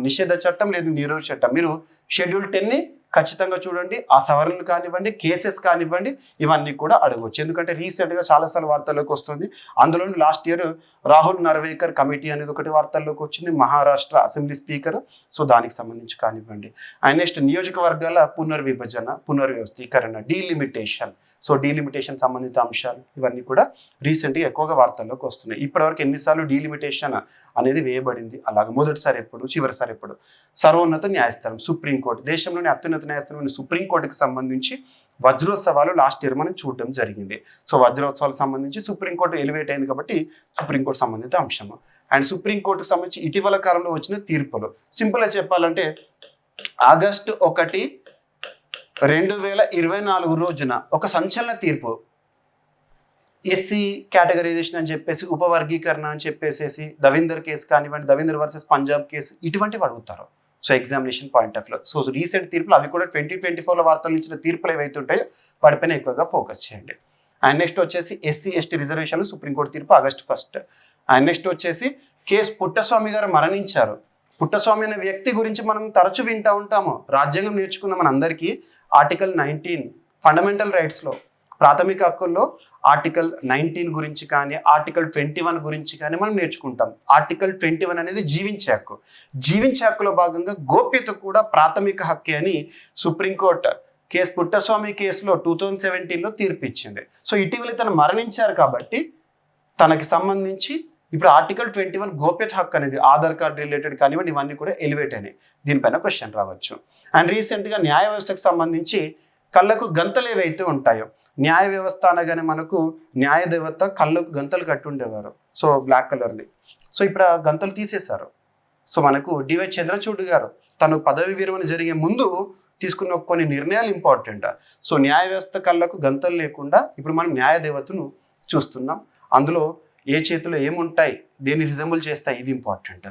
నిషేధ చట్టం లేదు నిరోధ చట్టం. మీరు షెడ్యూల్ 10ని ఖచ్చితంగా చూడండి. ఆ సవరణలు కానివ్వండి, కేసెస్ కానివ్వండి, ఇవన్నీ కూడా అడగవచ్చు. ఎందుకంటే రీసెంట్గా చాలాసార్లు వార్తల్లోకి వస్తుంది. అందులో last year Rahul Narwekar committee అనేది ఒకటి వార్తల్లోకి వచ్చింది, మహారాష్ట్ర అసెంబ్లీ స్పీకర్. సో దానికి సంబంధించి కానివ్వండి. అండ్ నెక్స్ట్ నియోజకవర్గాల పునర్విభజన, పునర్వ్యవస్థీకరణ, డీలిమిటేషన్. సో డీలిమిటేషన్ సంబంధిత అంశాలు ఇవన్నీ కూడా రీసెంట్గా ఎక్కువగా వార్తల్లోకి వస్తున్నాయి. ఇప్పటివరకు ఎన్నిసార్లు డీలిమిటేషన్ అనేది వేయబడింది, అలాగే మొదటిసారి ఎప్పుడు, చివరిసారి ఎప్పుడు? సర్వోన్నత న్యాయస్థానం, సుప్రీంకోర్టు, దేశంలోని అత్యున్నత న్యాయస్థానం సుప్రీంకోర్టుకి సంబంధించి వజ్రోత్సవాలు లాస్ట్ ఇయర్ మనం చూడడం జరిగింది. సో వజ్రోత్సవాలకు సంబంధించి సుప్రీంకోర్టు ఎలివేట్ అయింది కాబట్టి సుప్రీంకోర్టు సంబంధిత అంశము. అండ్ సుప్రీంకోర్టుకు సంబంధించి ఇటీవల కాలంలో వచ్చిన తీర్పులు సింపుల్గా చెప్పాలంటే ఆగస్టు 1, 2024 రోజున ఒక సంచలన తీర్పు. ఎస్సీ కేటగరైజేషన్ అని చెప్పేసి, ఉపవర్గీకరణ అని చెప్పేసి, దవీందర్ కేసు కానివ్వండి, దవీందర్ వర్సెస్ పంజాబ్ కేసు, ఇటువంటివి అడుగుతారు. సో ఎగ్జామినేషన్ పాయింట్ ఆఫ్ లో. సో రీసెంట్ తీర్పులు అవి కూడా 2024లో వార్తలు ఇచ్చిన తీర్పులు ఏవైతే ఉంటాయో వాటిపైన ఎక్కువగా ఫోకస్ చేయండి. అండ్ నెక్స్ట్ వచ్చేసి ఎస్సీ ఎస్టీ రిజర్వేషన్లు, సుప్రీంకోర్టు తీర్పు August 1. అండ్ నెక్స్ట్ వచ్చేసి కేసు పుట్టస్వామి గారు మరణించారు. పుట్టస్వామి అనే వ్యక్తి గురించి మనం తరచు వింటూ ఉంటాము. రాజ్యాంగం నేర్చుకున్న మనందరికీ ఆర్టికల్ 19 ఫండమెంటల్ రైట్స్లో, ప్రాథమిక హక్కుల్లో ఆర్టికల్ 19 గురించి కానీ, ఆర్టికల్ 21 గురించి కానీ మనం నేర్చుకుంటాం. ఆర్టికల్ 21 అనేది జీవించే హక్కు. జీవించే హక్కులో భాగంగా గోప్యత కూడా ప్రాథమిక హక్కే అని సుప్రీంకోర్టు కేసు పుట్టస్వామి కేసులో 2017లో తీర్పు ఇచ్చింది. సో ఇటీవల తను మరణించారు కాబట్టి తనకి సంబంధించి ఇప్పుడు ఆర్టికల్ 21 గోప్యత హక్కు అనేది ఆధార్ కార్డ్ రిలేటెడ్ కానివ్వండి, ఇవన్నీ కూడా ఎలివేట్ అయినాయి. దీనిపైన క్వశ్చన్ రావచ్చు. అండ్ రీసెంట్గా న్యాయ వ్యవస్థకు సంబంధించి కళ్ళకు గంతలు ఏవైతే ఉంటాయో, న్యాయ వ్యవస్థ అనగానే మనకు న్యాయదేవత కళ్ళకు గంతలు కట్టి ఉండేవారు, సో బ్లాక్ కలర్ది. సో ఇప్పుడు ఆ గంతలు తీసేశారు. సో మనకు డివై చంద్రచూడ్ గారు తను పదవి విరమణ జరిగే ముందు తీసుకున్న కొన్ని నిర్ణయాలు ఇంపార్టెంట్. సో న్యాయ వ్యవస్థ కళ్ళకు గంతలు లేకుండా ఇప్పుడు మనం న్యాయదేవతను చూస్తున్నాం. అందులో ఏ చేతిలో ఏముంటాయి, దేన్ని రిజంబుల్ చేస్తాయి, ఇవి ఇంపార్టెంట్.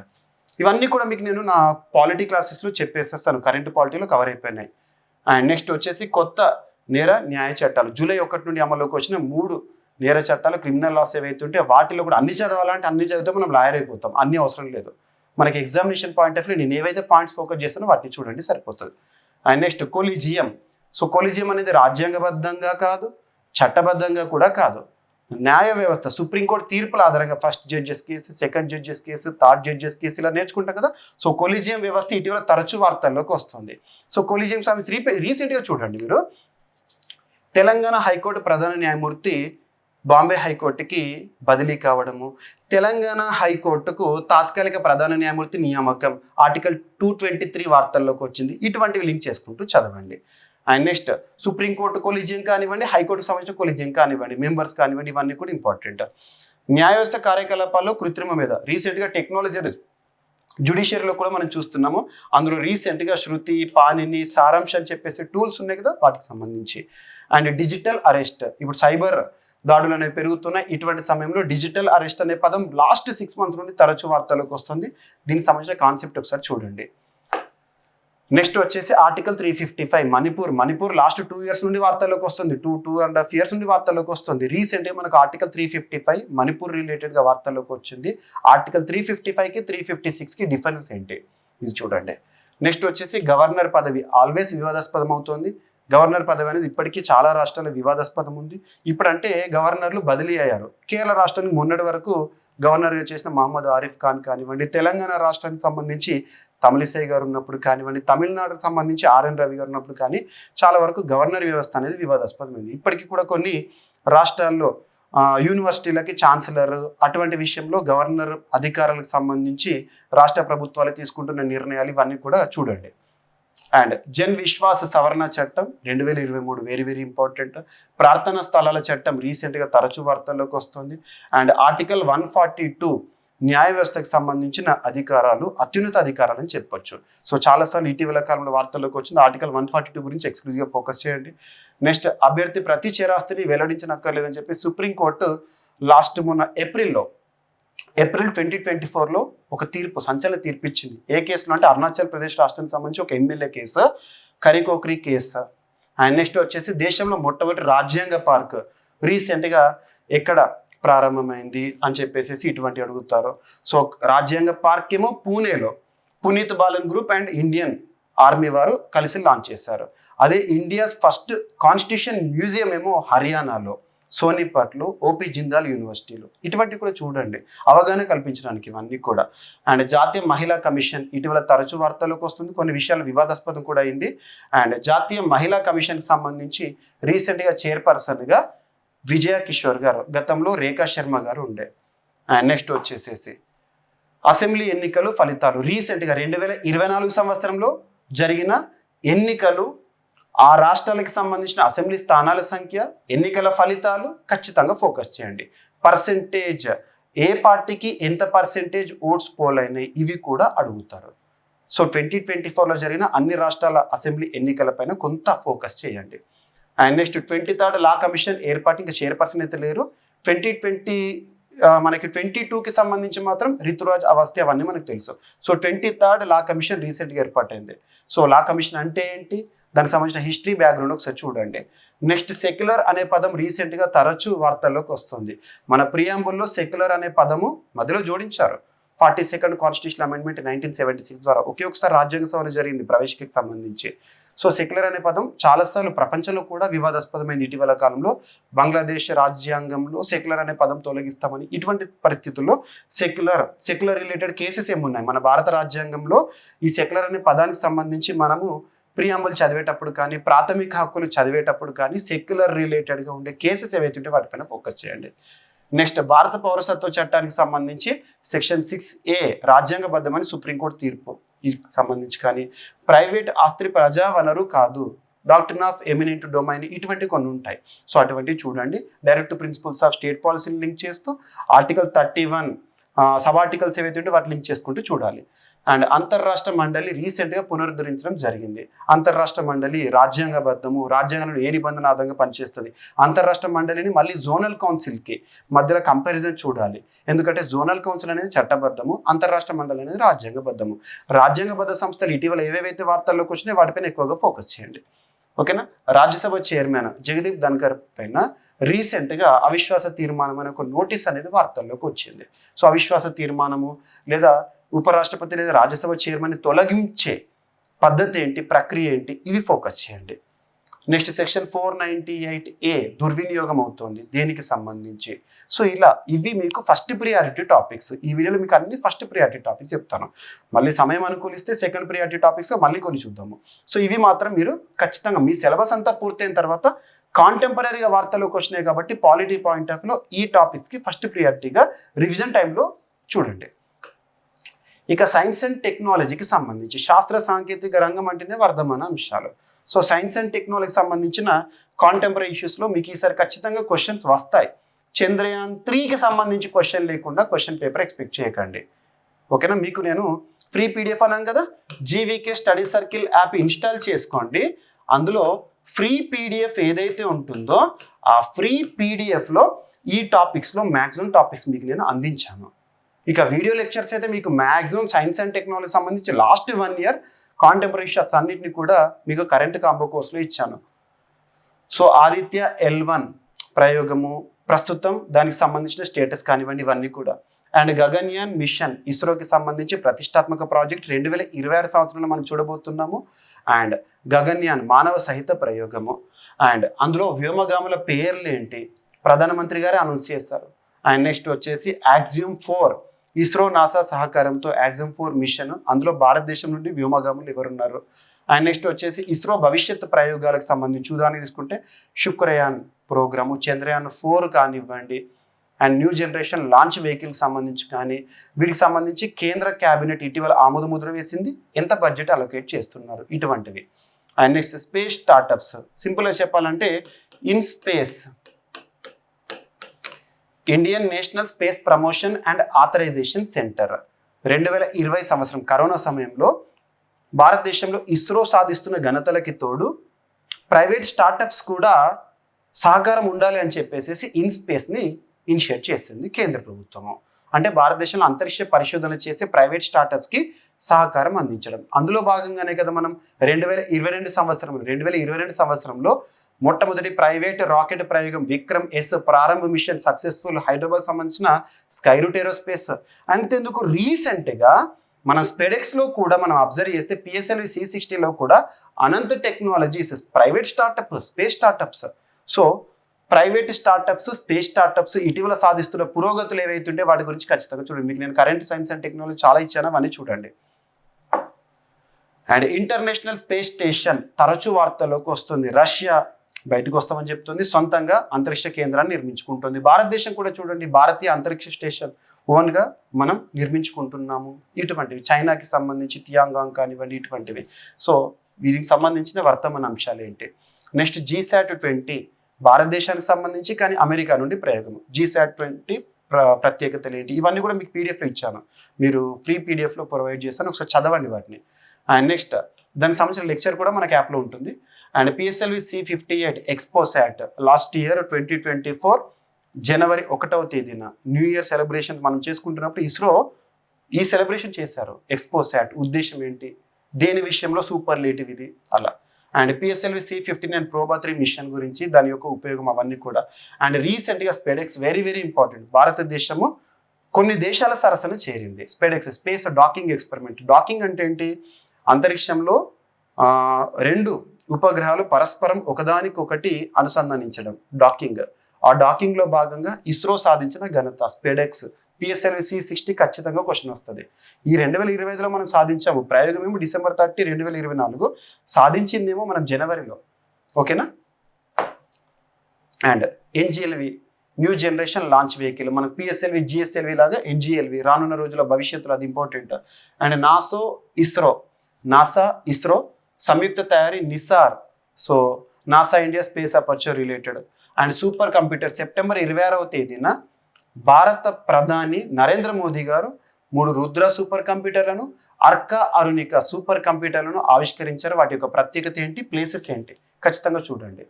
ఇవన్నీ కూడా మీకు నేను నా పాలిటీ క్లాసెస్లో చెప్పేసేస్తాను, కరెంట్ పాలిటీలో కవర్ అయిపోయినాయి. అండ్ నెక్స్ట్ వచ్చేసి కొత్త నేర న్యాయ చట్టాలు, జూలై 1 నుండి అమల్లోకి వచ్చిన 3 నేర చట్టాలు, క్రిమినల్ లాస్ ఏవైతే ఉంటే వాటిలో కూడా అన్ని చదవాలంటే అన్ని చదివితే మనం లాయర్ అయిపోతాం. అన్నీ అవసరం లేదు. మనకి ఎగ్జామినేషన్ పాయింట్ ఆఫ్ వ్యూ నేను ఏవైతే పాయింట్స్ ఫోకస్ చేస్తానో వాటిని చూడండి సరిపోతుంది. And next collegium. So collegium అనేది రాజ్యాంగబద్ధంగా కాదు, చట్టబద్ధంగా కూడా కాదు. న్యాయ వ్యవస్థ, సుప్రీంకోర్టు తీర్పుల ఆధారంగా first judges case, second judges case, third judges case ఇలా నేర్చుకుంటాం కదా. సో కొలీజియం వ్యవస్థ ఇటీవల తరచూ వార్తల్లోకి వస్తుంది. సో కొలీజియం రీసెంట్గా చూడండి మీరు, తెలంగాణ హైకోర్టు ప్రధాన న్యాయమూర్తి బాంబే హైకోర్టుకి బదిలీ కావడము, తెలంగాణ హైకోర్టుకు తాత్కాలిక ప్రధాన న్యాయమూర్తి నియామకం, ఆర్టికల్ 223 వార్తల్లోకి వచ్చింది. ఇటువంటివి లింక్ చేసుకుంటూ చదవండి. అండ్ నెక్స్ట్ సుప్రీంకోర్టు కొలీజియం కానివ్వండి, హైకోర్టుకు సంబంధించిన కొలీజియం కానివ్వండి, మెంబర్స్ కానివ్వండి, ఇవన్నీ కూడా ఇంపార్టెంట్. న్యాయ వ్యవస్థ కార్యకలాపాల్లో కృత్రిమ మీద రీసెంట్గా టెక్నాలజీ జ్యుడిషియరీలో కూడా మనం చూస్తున్నాము. అందులో రీసెంట్గా శృతి, పాణిని, సారాంశ్ అని చెప్పేసి టూల్స్ ఉన్నాయి కదా, వాటికి సంబంధించి. అండ్ డిజిటల్ అరెస్ట్, ఇప్పుడు సైబర్ దాడులు అనేవి పెరుగుతున్నాయి. ఇటువంటి సమయంలో డిజిటల్ అరెస్ట్ అనే పదం లాస్ట్ 6 months నుండి తరచూ వార్తల్లోకి వస్తుంది. దీనికి సంబంధించిన కాన్సెప్ట్ ఒకసారి చూడండి. నెక్స్ట్ వచ్చేసి ఆర్టికల్ 355 మణిపూర్ లాస్ట్ 2 years నుండి వార్తల్లోకి వస్తుంది, 2.5 years నుండి వార్తల్లోకి వస్తుంది. రీసెంట్గా మనకు ఆర్టికల్ 355 మణిపూర్ రిలేటెడ్గా వార్తల్లోకి వచ్చింది. ఆర్టికల్ 355కి 356కి డిఫరెన్స్ ఏంటి? ఇది చూడండి. నెక్స్ట్ వచ్చేసి గవర్నర్ పదవి ఆల్వేస్ వివాదాస్పదం అవుతోంది. గవర్నర్ పదవి అనేది ఇప్పటికీ చాలా రాష్ట్రాల్లో వివాదాస్పదం ఉంది. ఇప్పుడంటే గవర్నర్లు బదిలీ అయ్యారు. కేరళ రాష్ట్రానికి మొన్నటి వరకు గవర్నర్గా చేసిన మహమ్మద్ ఆరిఫ్ ఖాన్ కానివ్వండి, తెలంగాణ రాష్ట్రానికి సంబంధించి తమిళిసై గారు ఉన్నప్పుడు కానివ్వండి, తమిళనాడుకు సంబంధించి ఆర్ఎన్ రవి గారు ఉన్నప్పుడు కానీ చాలా వరకు గవర్నర్ వ్యవస్థ అనేది వివాదాస్పదమైంది. ఇప్పటికీ కూడా కొన్ని రాష్ట్రాల్లో యూనివర్సిటీలకి ఛాన్సలర్ అటువంటి విషయంలో గవర్నర్ అధికారులకు సంబంధించి రాష్ట్ర ప్రభుత్వాలు తీసుకుంటున్న నిర్ణయాలు ఇవన్నీ కూడా చూడండి. అండ్ జన్ విశ్వాస సవరణ చట్టం 2023 వెరీ వెరీ ఇంపార్టెంట్. ప్రార్థనా స్థలాల చట్టం రీసెంట్గా తరచూ వార్తల్లోకి వస్తుంది. అండ్ ఆర్టికల్ 142 న్యాయ వ్యవస్థకు సంబంధించిన అధికారాలు అత్యున్నత అధికారాలు అని చెప్పొచ్చు. సో చాలాసార్లు ఇటీవల కాలంలో వార్తల్లోకి వచ్చింది. ఆర్టికల్ 142 గురించి ఎక్స్క్లూజివ్గా ఫోకస్ చేయండి. నెక్స్ట్ అభ్యర్థి ప్రతి చరాస్తిని వెల్లడించనక్కర్లేదని చెప్పి సుప్రీంకోర్టు మొన్న ఏప్రిల్ 2024లో ఒక సంచలన తీర్పు ఇచ్చింది. ఏ కేసులో అంటే అరుణాచల్ ప్రదేశ్ రాష్ట్రానికి సంబంధించి ఒక ఎమ్మెల్యే కేసు, కరికోక్రీ కేసు. అండ్ నెక్స్ట్ వచ్చేసి దేశంలో మొట్టమొదటి రాజ్యాంగ పార్క్ రీసెంట్గా ఎక్కడ ప్రారంభమైంది అని చెప్పేసి ఇటువంటి అడుగుతారు. సో రాజ్యాంగ పార్క్ ఏమో పూణేలో Puneet Balan group and Indian army వారు కలిసి లాంచ్ చేశారు. అదే ఇండియాస్ ఫస్ట్ కాన్స్టిట్యూషన్ మ్యూజియం ఏమో హర్యానాలో సోనిపట్లో ఓపీ జిందాల్ యూనివర్సిటీలో. ఇటువంటి కూడా చూడండి, అవగాహన కల్పించడానికి ఇవన్నీ కూడా. అండ్ జాతీయ మహిళా కమిషన్ ఇటీవల తరచూ వార్తల్లోకి వస్తుంది, కొన్ని విషయాలు వివాదాస్పదం కూడా అయింది. అండ్ జాతీయ మహిళా కమిషన్కి సంబంధించి రీసెంట్గా చైర్పర్సన్గా విజయ కిషోర్ గారు, గతంలో రేఖా శర్మ గారు ఉండే. అండ్ నెక్స్ట్ వచ్చేసేసి అసెంబ్లీ ఎన్నికలు ఫలితాలు రీసెంట్గా 2024 సంవత్సరంలో జరిగిన ఎన్నికలు, ఆ రాష్ట్రాలకు సంబంధించిన అసెంబ్లీ స్థానాల సంఖ్య, ఎన్నికల ఫలితాలు ఖచ్చితంగా ఫోకస్ చేయండి. పర్సెంటేజ్, ఏ పార్టీకి ఎంత పర్సెంటేజ్ ఓట్స్ పోల్ అయినాయి ఇవి కూడా అడుగుతారు. సో 2024లో జరిగిన అన్ని రాష్ట్రాల అసెంబ్లీ ఎన్నికలపైన కొంత ఫోకస్ చేయండి. And next 23rd law commission ఏర్పాటు, ఇంకా చైర్పర్సన్ అయితే లేరు. 2022కి సంబంధించి మాత్రం రితురాజ్ అవస్థ అవన్నీ మనకు తెలుసు. సో 23rd లా కమిషన్ రీసెంట్గా ఏర్పాటైంది. సో లా కమిషన్ అంటే ఏంటి, దానికి సంబంధించిన హిస్టరీ బ్యాక్గ్రౌండ్ ఒకసారి చూడండి. నెక్స్ట్ సెక్యులర్ అనే పదం రీసెంట్గా తరచూ వార్తల్లోకి వస్తుంది. మన ప్రియాంబుల్లో సెక్యులర్ అనే పదము మధ్యలో జోడించారు. 42nd కాన్స్టిట్యూషన్ అమెండ్మెంట్ 1976 ద్వారా ఒకసారి రాజ్యాంగ సవరణ జరిగింది ప్రవేశికకి సంబంధించి. సో సెక్యులర్ అనే పదం చాలాసార్లు ప్రపంచంలో కూడా వివాదాస్పదమైంది. ఇటీవల కాలంలో బంగ్లాదేశ్ రాజ్యాంగంలో సెక్యులర్ అనే పదం తొలగిస్తామని, ఇటువంటి పరిస్థితుల్లో సెక్యులర్ రిలేటెడ్ కేసెస్ ఏమున్నాయి మన భారత రాజ్యాంగంలో? ఈ సెక్యులర్ అనే పదానికి సంబంధించి మనము ప్రియాంబుల్ చదివేటప్పుడు కానీ, ప్రాథమిక హక్కులు చదివేటప్పుడు కానీ సెక్యులర్ రిలేటెడ్గా ఉండే కేసెస్ ఏవైతే ఉంటే వాటిపైన ఫోకస్ చేయండి. నెక్స్ట్ భారత పౌరసత్వ చట్టానికి సంబంధించి సెక్షన్ 6A రాజ్యాంగబద్ధమని సుప్రీంకోర్టు తీర్పు సంబంధించి కానీ, ప్రైవేట్ ఆస్తి ప్రజా వనరు కాదు, డాక్ట్రిన్ ఆఫ్ ఎమినెంట్ డొమైన్, ఇటువంటి కొన్ని ఉంటాయి. సో అటువంటివి చూడండి. డైరెక్ట్ ప్రిన్సిపల్స్ ఆఫ్ స్టేట్ పాలసీని లింక్ చేస్తూ ఆర్టికల్ 31 సబ్ ఆర్టికల్స్ ఏవైతే ఉంటే వాటి లింక్ చేసుకుంటూ చూడాలి. అండ్ అంతర్రాష్ట్ర మండలి రీసెంట్గా పునరుద్ధరించడం జరిగింది. అంతర్రాష్ట్ర మండలి రాజ్యాంగబద్ధము, రాజ్యాంగంలో ఏ నిబంధన ఆధారంగా పనిచేస్తుంది. అంతర్రాష్ట్ర మండలిని మళ్ళీ జోనల్ కౌన్సిల్కి మధ్యలో కంపారిజన్ చూడాలి. ఎందుకంటే జోనల్ కౌన్సిల్ అనేది చట్టబద్ధము, అంతర్రాష్ట్ర మండలి అనేది రాజ్యాంగబద్ధము. రాజ్యాంగబద్ధ సంస్థలు ఇటీవల ఏవేవైతే వార్తల్లోకి వచ్చినాయో వాటిపైన ఎక్కువగా ఫోకస్ చేయండి. ఓకేనా. రాజ్యసభ చైర్మన్ జగదీప్ ధన్కర్ పైన రీసెంట్గా అవిశ్వాస తీర్మానం అనే ఒక నోటీస్ అనేది వార్తల్లోకి వచ్చింది. సో అవిశ్వాస తీర్మానము లేదా ఉపరాష్ట్రపతి లేదా రాజ్యసభ చైర్మన్ని తొలగించే పద్ధతి ఏంటి, ప్రక్రియ ఏంటి, ఇవి ఫోకస్ చేయండి. నెక్స్ట్ సెక్షన్ 498A దుర్వినియోగం అవుతుంది దేనికి సంబంధించి. సో ఇవి మీకు ఫస్ట్ ప్రియారిటీ టాపిక్స్. ఈ వీడియోలో మీకు అన్ని ఫస్ట్ ప్రియారిటీ టాపిక్స్ చెప్తాను. మళ్ళీ సమయం అనుకూలిస్తే సెకండ్ ప్రియారిటీ టాపిక్స్ మళ్ళీ కొన్ని చూద్దాము. సో ఇవి మాత్రం మీరు ఖచ్చితంగా మీ సిలబస్ అంతా పూర్తయిన తర్వాత కాంటెంపరీగా వార్తలోకి వచ్చినాయి కాబట్టి పాలిటీ పాయింట్ ఆఫ్ వ్యూలో ఈ టాపిక్స్కి ఫస్ట్ ప్రియారిటీగా రివిజన్ టైంలో చూడండి. ఇక సైన్స్ అండ్ టెక్నాలజీకి సంబంధించి శాస్త్ర సాంకేతిక రంగం అంటేనే వర్ధమాన అంశాలు. సో సైన్స్ అండ్ టెక్నాలజీకి సంబంధించిన కాంటెంపరీ ఇష్యూస్లో మీకు ఈసారి ఖచ్చితంగా క్వశ్చన్స్ వస్తాయి. చంద్రయాన్ 3కి సంబంధించి క్వశ్చన్ లేకుండా క్వశ్చన్ పేపర్ ఎక్స్పెక్ట్ చేయకండి. ఓకేనా. మీకు నేను ఫ్రీ పీడిఎఫ్ అన్నాను కదా, GVK study circle app install చేసుకోండి. అందులో ఫ్రీ పీడిఎఫ్ ఏదైతే ఉంటుందో ఆ ఫ్రీ పీడిఎఫ్లో ఈ టాపిక్స్లో మ్యాక్సిమం టాపిక్స్ మీకు నేను అందించాను. ఇక వీడియో లెక్చర్స్ అయితే మీకు మ్యాక్సిమం సైన్స్ అండ్ టెక్నాలజీ సంబంధించి లాస్ట్ 1 year కాంటెంపరీ ఇష్యూస్ అన్నింటినీ కూడా మీకు కరెంట్ కాంబో కోర్సులో ఇచ్చాను. సో ఆదిత్య L1 ప్రయోగము ప్రస్తుతం దానికి సంబంధించిన స్టేటస్ కానివ్వండి ఇవన్నీ కూడా. అండ్ గగన్యాన్ మిషన్ ఇస్రోకి సంబంధించి ప్రతిష్టాత్మక ప్రాజెక్ట్ 2026 సంవత్సరంలో మనం చూడబోతున్నాము. అండ్ గగన్యాన్ మానవ సహిత ప్రయోగము. అండ్ అందులో వ్యోమగాముల పేర్లు ఏంటి ప్రధానమంత్రి గారే అనౌన్స్ చేస్తారు. అండ్ నెక్స్ట్ వచ్చేసి యాక్సియం 4 ఇస్రో నాసా సహకారంతో యాక్సియం 4 మిషన్, అందులో భారతదేశం నుండి వ్యోమగాములు ఎవరున్నారు. అండ్ నెక్స్ట్ వచ్చేసి ఇస్రో భవిష్యత్తు ప్రయోగాలకు సంబంధించి ఉదాహరణ తీసుకుంటే శుక్రయాన్ ప్రోగ్రాము, చంద్రయాన్ 4 కానివ్వండి, అండ్ న్యూ జనరేషన్ లాంచ్ వెహికల్కి సంబంధించి కానీ వీటికి సంబంధించి కేంద్ర క్యాబినెట్ ఇటీవల ఆమోద ముద్ర వేసింది, ఎంత బడ్జెట్ అలొకేట్ చేస్తున్నారు, ఇటువంటివి. And next space startups. సింపుల్గా చెప్పాలంటే in space Indian national space promotion and authorisation centre 2020 సంవత్సరం కరోనా సమయంలో భారతదేశంలో ఇస్రో సాధిస్తున్న ఘనతలకి తోడు ప్రైవేట్ స్టార్టప్స్ కూడా సహకారం ఉండాలి అని చెప్పేసి ఇన్ స్పేస్ని ఇనిషియేట్ చేసింది కేంద్ర ప్రభుత్వము. అంటే భారతదేశంలో అంతరిక్ష పరిశోధన చేసే ప్రైవేట్ స్టార్టప్స్కి సహకారం అందించడం. అందులో భాగంగానే కదా మనం 2022 సంవత్సరంలో మొట్టమొదటి ప్రైవేట్ రాకెట్ ప్రయోగం విక్రమ్ ఎస్ ప్రారంభ మిషన్ సక్సెస్ఫుల్ హైదరాబాద్ సంబంధించిన స్కైరూట్ ఏరోస్పేస్. అంతేందుకు రీసెంట్గా మన స్పెడెక్స్లో కూడా మనం అబ్జర్వ్ చేస్తే PSLV C60లో కూడా Anant technologies private startup space startups. So private startups space startups ఇటీవల సాధిస్తున్న పురోగతులు ఏవైతుంటే వాటి గురించి ఖచ్చితంగా చూడండి. మీకు నేను కరెంట్ సైన్స్ అండ్ టెక్నాలజీ చాలా ఇచ్చాను, అవన్నీ చూడండి. అండ్ ఇంటర్నేషనల్ స్పేస్ స్టేషన్ తరచూ వార్తల్లోకి వస్తుంది. రష్యా బయటకు వస్తామని చెప్తుంది, సొంతంగా అంతరిక్ష కేంద్రాన్ని నిర్మించుకుంటుంది. భారతదేశం కూడా చూడండి భారతీయ అంతరిక్ష స్టేషన్ ఓన్గా మనం నిర్మించుకుంటున్నాము. ఇటువంటివి చైనాకి సంబంధించి టియాంగాంగ్ కానివ్వండి, ఇటువంటివి. సో వీటికి సంబంధించిన వర్తమాన అంశాలు ఏంటి. నెక్స్ట్ GSAT-20 భారతదేశానికి సంబంధించి కానీ అమెరికా నుండి ప్రయోగం. GSAT-20 ప్రత్యేకతలు ఏంటి, ఇవన్నీ కూడా మీకు పీడిఎఫ్లో ఇచ్చాను, మీరు ఫ్రీ పీడిఎఫ్లో ప్రొవైడ్ చేస్తాను, ఒకసారి చదవండి వాటిని. అండ్ నెక్స్ట్ దానికి సంబంధించిన లెక్చర్ కూడా మనకి యాప్లో ఉంటుంది. And PSLV C58 XPoSat last year 2024 జనవరి 1వ తేదీన న్యూ ఇయర్ సెలబ్రేషన్ మనం చేసుకుంటున్నప్పుడు ఇస్రో ఈ సెలబ్రేషన్ చేశారు. ఎక్స్పోసాట్ ఉద్దేశం ఏంటి, దేని విషయంలో సూపర్లేటివ్ ఇది అలా. And PSLV C59 Proba 3 machine గురించి, దాని యొక్క ఉపయోగం, అవన్నీ కూడా. అండ్ రీసెంట్గా స్పెడెక్స్ వెరీ వెరీ ఇంపార్టెంట్, భారతదేశము కొన్ని దేశాల సరసన చేరింది. SpaDeX space docking experiment. Docking అంటే ఏంటి, అంతరిక్షంలో 2 ఉపగ్రహాలు పరస్పరం ఒకదానికొకటి అనుసంధానించడం డాకింగ్. ఆ డాకింగ్లో భాగంగా ఇస్రో సాధించిన ఘనత స్పెడెక్స్. PSLV C60 ఖచ్చితంగా క్వశ్చన్ వస్తుంది. ఈ 2025లో మనం సాధించాము, ప్రయోగం ఏమో December 30, 2024, సాధించిందేమో మనం జనవరిలో. ఓకేనా. And NGLV new generation launch vehicle, మన PSLV GSLV లాగా NGLV రానున్న రోజుల భవిష్యత్తులో అది ఇంపార్టెంట్. అండ్ నాసా ఇస్రో సంయుక్త తయారీ NISAR. So NASA India space aperture related. And super computer September 26వ తేదీన భారత ప్రధాని నరేంద్ర మోదీ గారు 3 రుద్ర సూపర్ కంప్యూటర్లను, అర్కా అరుణిక సూపర్ కంప్యూటర్లను ఆవిష్కరించారు. వాటి యొక్క ప్రత్యేకత ఏంటి, ప్లేసెస్ ఏంటి, ఖచ్చితంగా చూడండి.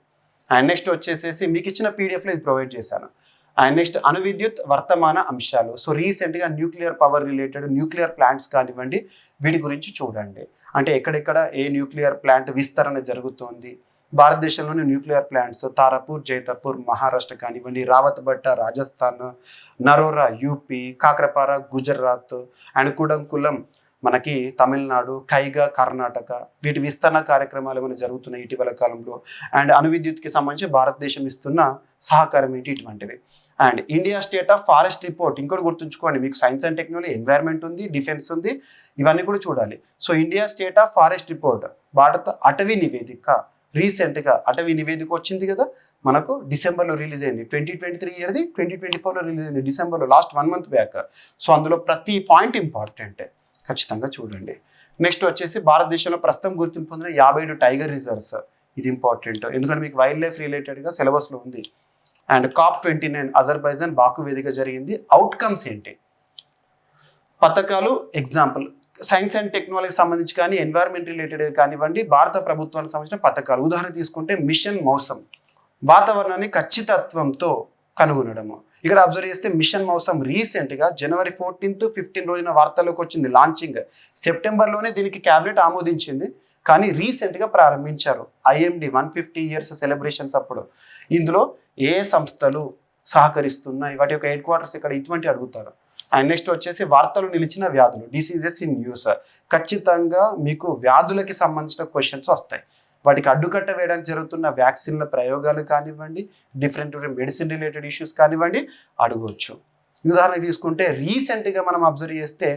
అండ్ నెక్స్ట్ వచ్చేసేసి మీకు ఇచ్చిన పీడిఎఫ్లో ఇది ప్రొవైడ్ చేశాను. అండ్ నెక్స్ట్ అణు విద్యుత్ వర్తమాన అంశాలు. సో రీసెంట్గా nuclear power related nuclear plants కానివ్వండి, వీటి గురించి చూడండి. అంటే ఎక్కడెక్కడ ఏ న్యూక్లియర్ ప్లాంట్ విస్తరణ జరుగుతోంది, భారతదేశంలోని న్యూక్లియర్ ప్లాంట్స్ తారాపూర్ జైతాపూర్ మహారాష్ట్ర కానివ్వండి, రావత్బట్ట రాజస్థాన్, నరోరా యూపీ, కాక్రపార గుజరాత్, అండ్ కుడంకులం మనకి తమిళనాడు, కైగా కర్ణాటక, వీటి విస్తరణ కార్యక్రమాలు ఏమైనా జరుగుతున్నాయి ఇటీవల కాలంలో. అండ్ అణు విద్యుత్కి సంబంధించి భారతదేశం ఇస్తున్న సహకారం ఏంటి, ఇటువంటివి. And India state of forest report. ఇంకోటి గుర్తుంచుకోండి, మీకు సైన్స్ అండ్ టెక్నాలజీ, ఎన్వైర్న్మెంట్ ఉంది, డిఫెన్స్ ఉంది, ఇవన్నీ కూడా చూడాలి. So India state of forest report, భారత అటవీ నివేదిక. రీసెంట్గా అటవీ నివేదిక వచ్చింది కదా మనకు, డిసెంబర్లో రిలీజ్ అయింది. 2023 ఇయర్ది 2024లో రిలీజ్ అయింది, డిసెంబర్లో, లాస్ట్ 1 month బ్యాక్. సో అందులో ప్రతి పాయింట్ ఇంపార్టెంట్, ఖచ్చితంగా చూడండి. నెక్స్ట్ వచ్చేసి భారతదేశంలో ప్రస్తుతం గుర్తింపు పొందిన 57 టైగర్ రిజర్వ్స్. ఇది ఇంపార్టెంట్, ఎందుకంటే మీకు వైల్డ్ లైఫ్ రిలేటెడ్గా సిలబస్లో ఉంది. అండ్ COP29 అజర్బైజాన్ బాకు వేదిక జరిగింది. అవుట్కమ్స్ ఏంటి, పథకాలు, ఎగ్జాంపుల్ సైన్స్ అండ్ టెక్నాలజీ సంబంధించి కానీ ఎన్వైర్న్మెంట్ రిలేటెడ్ కానివ్వండి, భారత ప్రభుత్వానికి సంబంధించిన పథకాలు. ఉదాహరణ తీసుకుంటే మిషన్ మౌసం, వాతావరణాన్ని ఖచ్చితత్వంతో కనుగొనడము. ఇక్కడ అబ్జర్వ్ చేస్తే మిషన్ మౌసం రీసెంట్గా జనవరి 14, 15 రోజున వార్తల్లోకి వచ్చింది. లాంచింగ్ సెప్టెంబర్లోనే దీనికి క్యాబినెట్ ఆమోదించింది, కానీ రీసెంట్గా ప్రారంభించారు. IMD 150 years సెలబ్రేషన్స్ అప్పుడు. ఇందులో ఏ సంస్థలు సహకరిస్తున్నాయి, వాటి యొక్క హెడ్ క్వార్టర్స్ ఇక్కడ, ఇటువంటి అడుగుతారు. అండ్ నెక్స్ట్ వచ్చేసి వార్తలు నిలిచిన వ్యాధులు, డిసీజెస్ ఇన్ న్యూస్. ఖచ్చితంగా మీకు వ్యాధులకి సంబంధించిన క్వశ్చన్స్ వస్తాయి. వాటికి అడ్డుకట్ట వేయడానికి జరుగుతున్న వ్యాక్సిన్ల ప్రయోగాలు కానివ్వండి, డిఫరెంట్ మెడిసిన్ రిలేటెడ్ ఇష్యూస్ కానివ్వండి అడగవచ్చు. ఉదాహరణ తీసుకుంటే రీసెంట్గా మనం అబ్జర్వ్ చేస్తే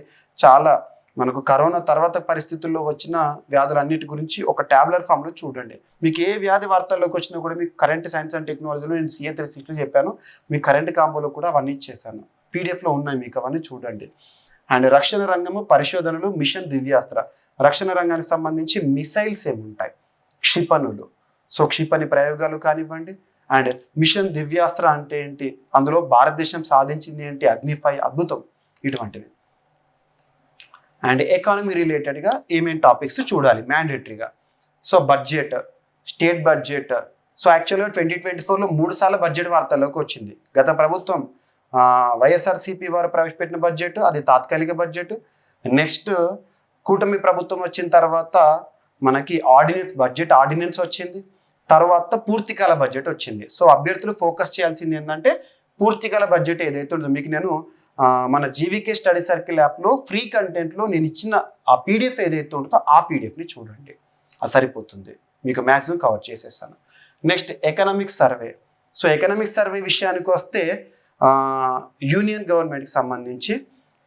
చాలా మనకు కరోనా తర్వాత పరిస్థితుల్లో వచ్చిన వ్యాధులన్నిటి గురించి ఒక ట్యాబ్లెట్ ఫామ్లో చూడండి. మీకు ఏ వ్యాధి వార్తల్లోకి వచ్చినా కూడా మీకు కరెంట్ సైన్స్ అండ్ టెక్నాలజీలో నేను CA 360 చెప్పాను, మీకు కరెంట్ కాంబోలో కూడా అవన్నీ ఇచ్చేసాను. పీడిఎఫ్లో ఉన్నాయి, మీకు అవన్నీ చూడండి. అండ్ రక్షణ రంగము పరిశోధనలు, మిషన్ దివ్యాస్త్ర. రక్షణ రంగానికి సంబంధించి మిసైల్స్ ఏముంటాయి, క్షిపణులు, సో క్షిపణి ప్రయోగాలు కానివ్వండి. అండ్ మిషన్ దివ్యాస్త్ర అంటే ఏంటి, అందులో భారతదేశం సాధించింది ఏంటి, అగ్నిఫై, అద్భుతం, ఇటువంటివి. అండ్ ఎకానమీ రిలేటెడ్గా ఏమేమి టాపిక్స్ చూడాలి మ్యాండేటరీగా. So budget, state budget. So యాక్చువల్గా 2024లో 3 సార్లు బడ్జెట్ వార్తల్లోకి వచ్చింది. గత ప్రభుత్వం వైఎస్ఆర్సీపీ వారు ప్రవేశపెట్టిన బడ్జెట్, అది తాత్కాలిక బడ్జెట్. నెక్స్ట్ కూటమి ప్రభుత్వం వచ్చిన తర్వాత మనకి బడ్జెట్ ఆర్డినెన్స్ వచ్చింది. తర్వాత పూర్తికాల బడ్జెట్ వచ్చింది. సో అభ్యర్థులు ఫోకస్ చేయాల్సింది ఏంటంటే పూర్తికాల బడ్జెట్ ఏదైతే ఉంటుందో, మీకు నేను మన జీవీకే స్టడీ సర్కిల్ యాప్లో ఫ్రీ కంటెంట్లో నేను ఇచ్చిన ఆ పీడిఎఫ్ ఏదైతే ఉంటుందో ఆ పీడిఎఫ్ని చూడండి, అది సరిపోతుంది, మీకు మ్యాక్సిమం కవర్ చేసేసాను. Next economic survey. So economic survey విషయానికి వస్తే యూనియన్ గవర్నమెంట్కి సంబంధించి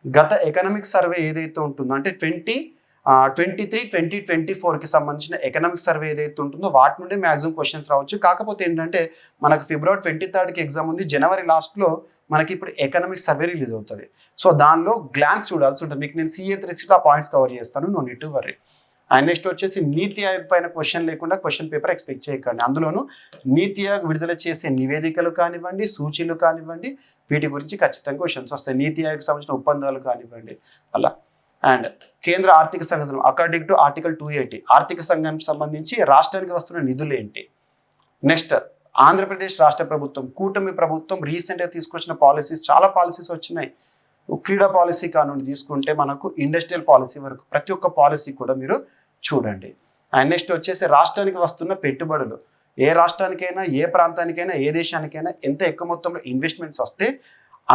గత ఎకనామిక్ సర్వే ఏదైతే ఉంటుందో అంటే 2023-2024కి సంబంధించిన ఎకనామిక్ సర్వే ఏదైతే ఉంటుందో వాటి నుండి మ్యాక్సిమం క్వశ్చన్స్ రావచ్చు. కాకపోతే ఏంటంటే మనకు ఫిబ్రవరి 23కి ఎగ్జామ్ ఉంది, జనవరి లాస్ట్లో మనకి ఇప్పుడు ఎకనామిక్ సర్వే రిలీజ్ అవుతుంది. సో దానిలో గ్లాన్స్ చూడాల్సి ఉంటుంది. మీకు నేను CA 360 ఆ పాయింట్స్ కవర్ చేస్తాను, no need to worry. And next వచ్చేసి నీతి ఆయోగ్ పైన క్వశ్చన్ లేకుండా క్వశ్చన్ పేపర్ ఎక్స్పెక్ట్ చేయకండి. అందులోనూ నీతి ఆయోగ్ విడుదల చేసే నివేదికలు కానివ్వండి, సూచీలు కానివ్వండి, వీటి గురించి ఖచ్చితంగా క్వశ్చన్స్ వస్తాయి. నీతి ఆయోగ్ సంబంధించిన ఒప్పందాలు కానివ్వండి అలా. అండ్ కేంద్ర ఆర్థిక సంఘం అకార్డింగ్ టు ఆర్టికల్ 280 ఆర్థిక సంఘానికి సంబంధించి రాష్ట్రానికి వస్తున్న నిధులు ఏంటి. నెక్స్ట్ ఆంధ్రప్రదేశ్ రాష్ట్ర ప్రభుత్వం, కూటమి ప్రభుత్వం రీసెంట్గా తీసుకొచ్చిన పాలసీస్, చాలా పాలసీస్ వచ్చినాయి. క్రీడా పాలసీ కానుండి తీసుకుంటే మనకు ఇండస్ట్రియల్ పాలసీ వరకు ప్రతి ఒక్క పాలసీ కూడా మీరు చూడండి. అండ్ నెక్స్ట్ వచ్చేసి రాష్ట్రానికి వస్తున్న పెట్టుబడులు, ఏ రాష్ట్రానికైనా, ఏ ప్రాంతానికైనా, ఏ దేశానికైనా ఎంత ఎక్కువ మొత్తంలో ఇన్వెస్ట్మెంట్స్ వస్తే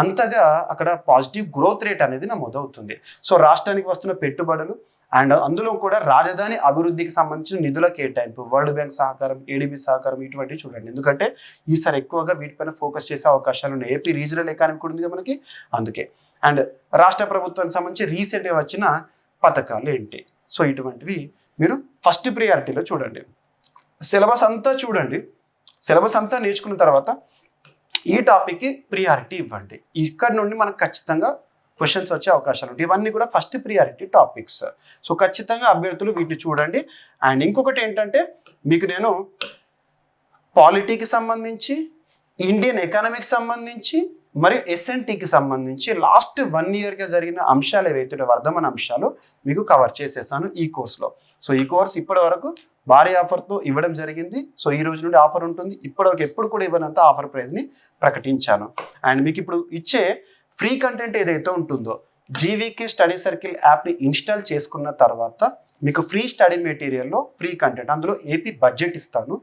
అంతగా అక్కడ పాజిటివ్ గ్రోత్ రేట్ అనేది నమోదవుతుంది. సో రాష్ట్రానికి వస్తున్న పెట్టుబడులు అండ్ అందులో కూడా రాజధాని అభివృద్ధికి సంబంధించిన నిధుల కేటాయింపు, వరల్డ్ బ్యాంక్ సహకారం, ADB సహకారం, ఇటువంటివి చూడండి. ఎందుకంటే ఈసారి ఎక్కువగా వీటిపైన ఫోకస్ చేసే అవకాశాలు ఉన్నాయి. ఏపీ రీజనల్ ఎకానమీ కూడా ఉంది మనకి, అందుకే. అండ్ రాష్ట్ర ప్రభుత్వానికి సంబంధించి రీసెంట్గా వచ్చిన పథకాలు ఏంటి, సో ఇటువంటివి మీరు ఫస్ట్ ప్రియారిటీలో చూడండి. సిలబస్ అంతా చూడండి, సిలబస్ అంతా నేర్చుకున్న తర్వాత ఈ టాపిక్కి ప్రియారిటీ ఇవ్వండి. ఇక్కడ నుండి మనకు ఖచ్చితంగా క్వశ్చన్స్ వచ్చే అవకాశాలు ఉంటాయి. ఇవన్నీ కూడా ఫస్ట్ ప్రియారిటీ టాపిక్స్. సో ఖచ్చితంగా అభ్యర్థులు వీటిని చూడండి. అండ్ ఇంకొకటి ఏంటంటే మీకు నేను పాలిటీకి సంబంధించి, ఇండియన్ ఎకానమీకి సంబంధించి మరియు SNTకి సంబంధించి లాస్ట్ 1 ఇయర్గా జరిగిన అంశాలు ఏవైతే వర్ధమాన అంశాలు మీకు కవర్ చేసేసాను ఈ కోర్సులో. సో ఈ కోర్స్ ఇప్పటి వరకు భారీ ఆఫర్తో ఇవ్వడం జరిగింది. సో ఈ రోజు నుండి ఆఫర్ ఉంటుంది. ఇప్పటివరకు ఎప్పుడు కూడా ఇవ్వనంత ఆఫర్ ప్రైస్ని ప్రకటించాను. అండ్ మీకు ఇప్పుడు ఇచ్చే ఫ్రీ కంటెంట్ ఏదైతే ఉంటుందో జీవీకే స్టడీ సర్కిల్ యాప్ని ఇన్స్టాల్ చేసుకున్న తర్వాత మీకు ఫ్రీ స్టడీ మెటీరియల్లో ఫ్రీ కంటెంట్, అందులో ఏపీ బడ్జెట్ ఇస్తాను.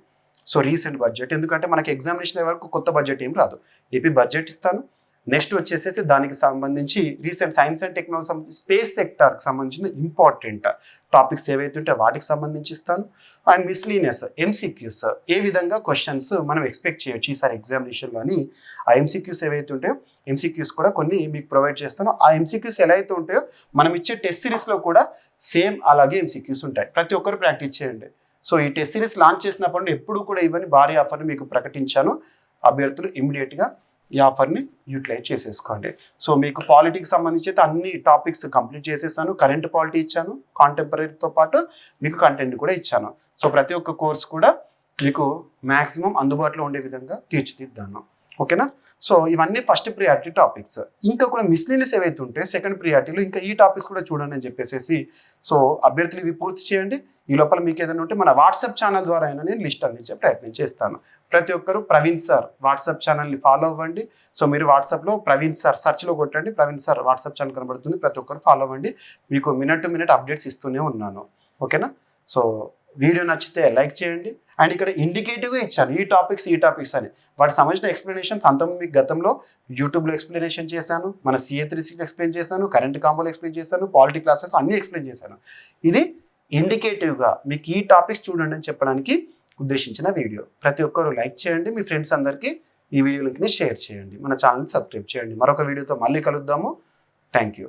సో రీసెంట్ బడ్జెట్, ఎందుకంటే మనకి ఎగ్జామినేషన్ వరకు కొత్త బడ్జెట్ ఏం రాదు, ఏపీ బడ్జెట్ ఇస్తాను. నెక్స్ట్ వచ్చేసేసి దానికి సంబంధించి రీసెంట్ సైన్స్ అండ్ టెక్నాలజీ సంబంధించి స్పేస్ సెక్టార్కి సంబంధించిన ఇంపార్టెంట్ టాపిక్స్ ఏవైతే ఉంటే వాటికి సంబంధించి ఇస్తాను. అండ్ మిస్లీనియస్ MCQs, ఏ విధంగా క్వశ్చన్స్ మనం ఎక్స్పెక్ట్ చేయొచ్చు ఈసారి ఎగ్జామినేషన్లో అని ఆ MCQs ఏవైతే ఉంటాయో MCQs కూడా కొన్ని మీకు ప్రొవైడ్ చేస్తాను. ఆ MCQs ఎలా అయితే ఉంటాయో మనం ఇచ్చే టెస్ట్ సిరీస్లో కూడా సేమ్ అలాగే MCQs ఉంటాయి. ప్రతి ఒక్కరు ప్రాక్టీస్ చేయండి. సో ఈ టెస్ట్ సిరీస్ లాంచ్ చేసినప్పుడు ఎప్పుడు కూడా ఇవన్నీ భారీ ఆఫర్ని మీకు ప్రకటించాను. అభ్యర్థులు ఇమ్మీడియట్గా ఈ ఆఫర్ని యూటిలైజ్ చేసేసుకోండి. సో మీకు పాలిటీకి సంబంధించి అయితే అన్ని టాపిక్స్ కంప్లీట్ చేసేసాను. కరెంట్ పాలిటీ ఇచ్చాను, కాంటెంపరీతో పాటు మీకు కంటెంట్ కూడా ఇచ్చాను. సో ప్రతి ఒక్క కోర్స్ కూడా మీకు మ్యాక్సిమం అందుబాటులో ఉండే విధంగా తీర్చిదిద్దాను. ఓకేనా? సో ఇవన్నీ ఫస్ట్ ప్రియారిటీ టాపిక్స్. ఇంకా కూడా మిస్లీనియస్ ఏవైతే ఉంటే సెకండ్ ప్రియారిటీలో ఇంకా ఈ టాపిక్స్ కూడా చూడండి అని చెప్పేసి సో అభ్యర్థులు ఇవి పూర్తి చేయండి. ఈ లోపల మీకు ఏదైనా ఉంటే మన వాట్సాప్ ఛానల్ ద్వారా అయినా నేను లిస్ట్ అందించే ప్రయత్నం చేస్తాను. ప్రతి ఒక్కరు ప్రవీణ్ సార్ వాట్సాప్ ఛానల్ని ఫాలో అవ్వండి. సో మీరు వాట్సాప్లో ప్రవీణ్ సార్ సెర్చ్లో కొట్టండి, ప్రవీణ్ సార్ వాట్సాప్ ఛానల్ కనబడుతుంది. ప్రతి ఒక్కరు ఫాలో అవ్వండి. మీకు మినిట్ టు మినిట్ అప్డేట్స్ ఇస్తూనే ఉన్నాను. ఓకేనా? సో వీడియో నచ్చితే లైక్ చేయండి అండ్ ఇక్కడ ఇండికేటివ్గా ఇచ్చాను ఈ టాపిక్స్ అని. వాటికి సంబంధించిన ఎక్స్ప్లెనేషన్స్ అంతా మీకు గతంలో యూట్యూబ్లో ఎక్స్ప్లెనేషన్ చేశాను, మన CA360 ఎక్స్ప్లెయిన్ చేశాను, కరెంట్ కాంబోలో ఎక్స్ప్లెయిన్ చేశాను, పాలిటీ క్లాసెస్ అన్నీ ఎక్స్ప్లెయిన్ చేశాను. ఇది ఇండికేటివ్గా మీకు ఈ టాపిక్స్ చూడండి అని చెప్పడానికి ఉద్దేశించిన వీడియో. ప్రతి ఒక్కరు లైక్ చేయండి, మీ ఫ్రెండ్స్ అందరికీ ఈ వీడియో లింక్ని షేర్ చేయండి, మన ఛానల్ని సబ్స్క్రైబ్ చేయండి. మరొక వీడియోతో మళ్ళీ కలుద్దాము. Thank you.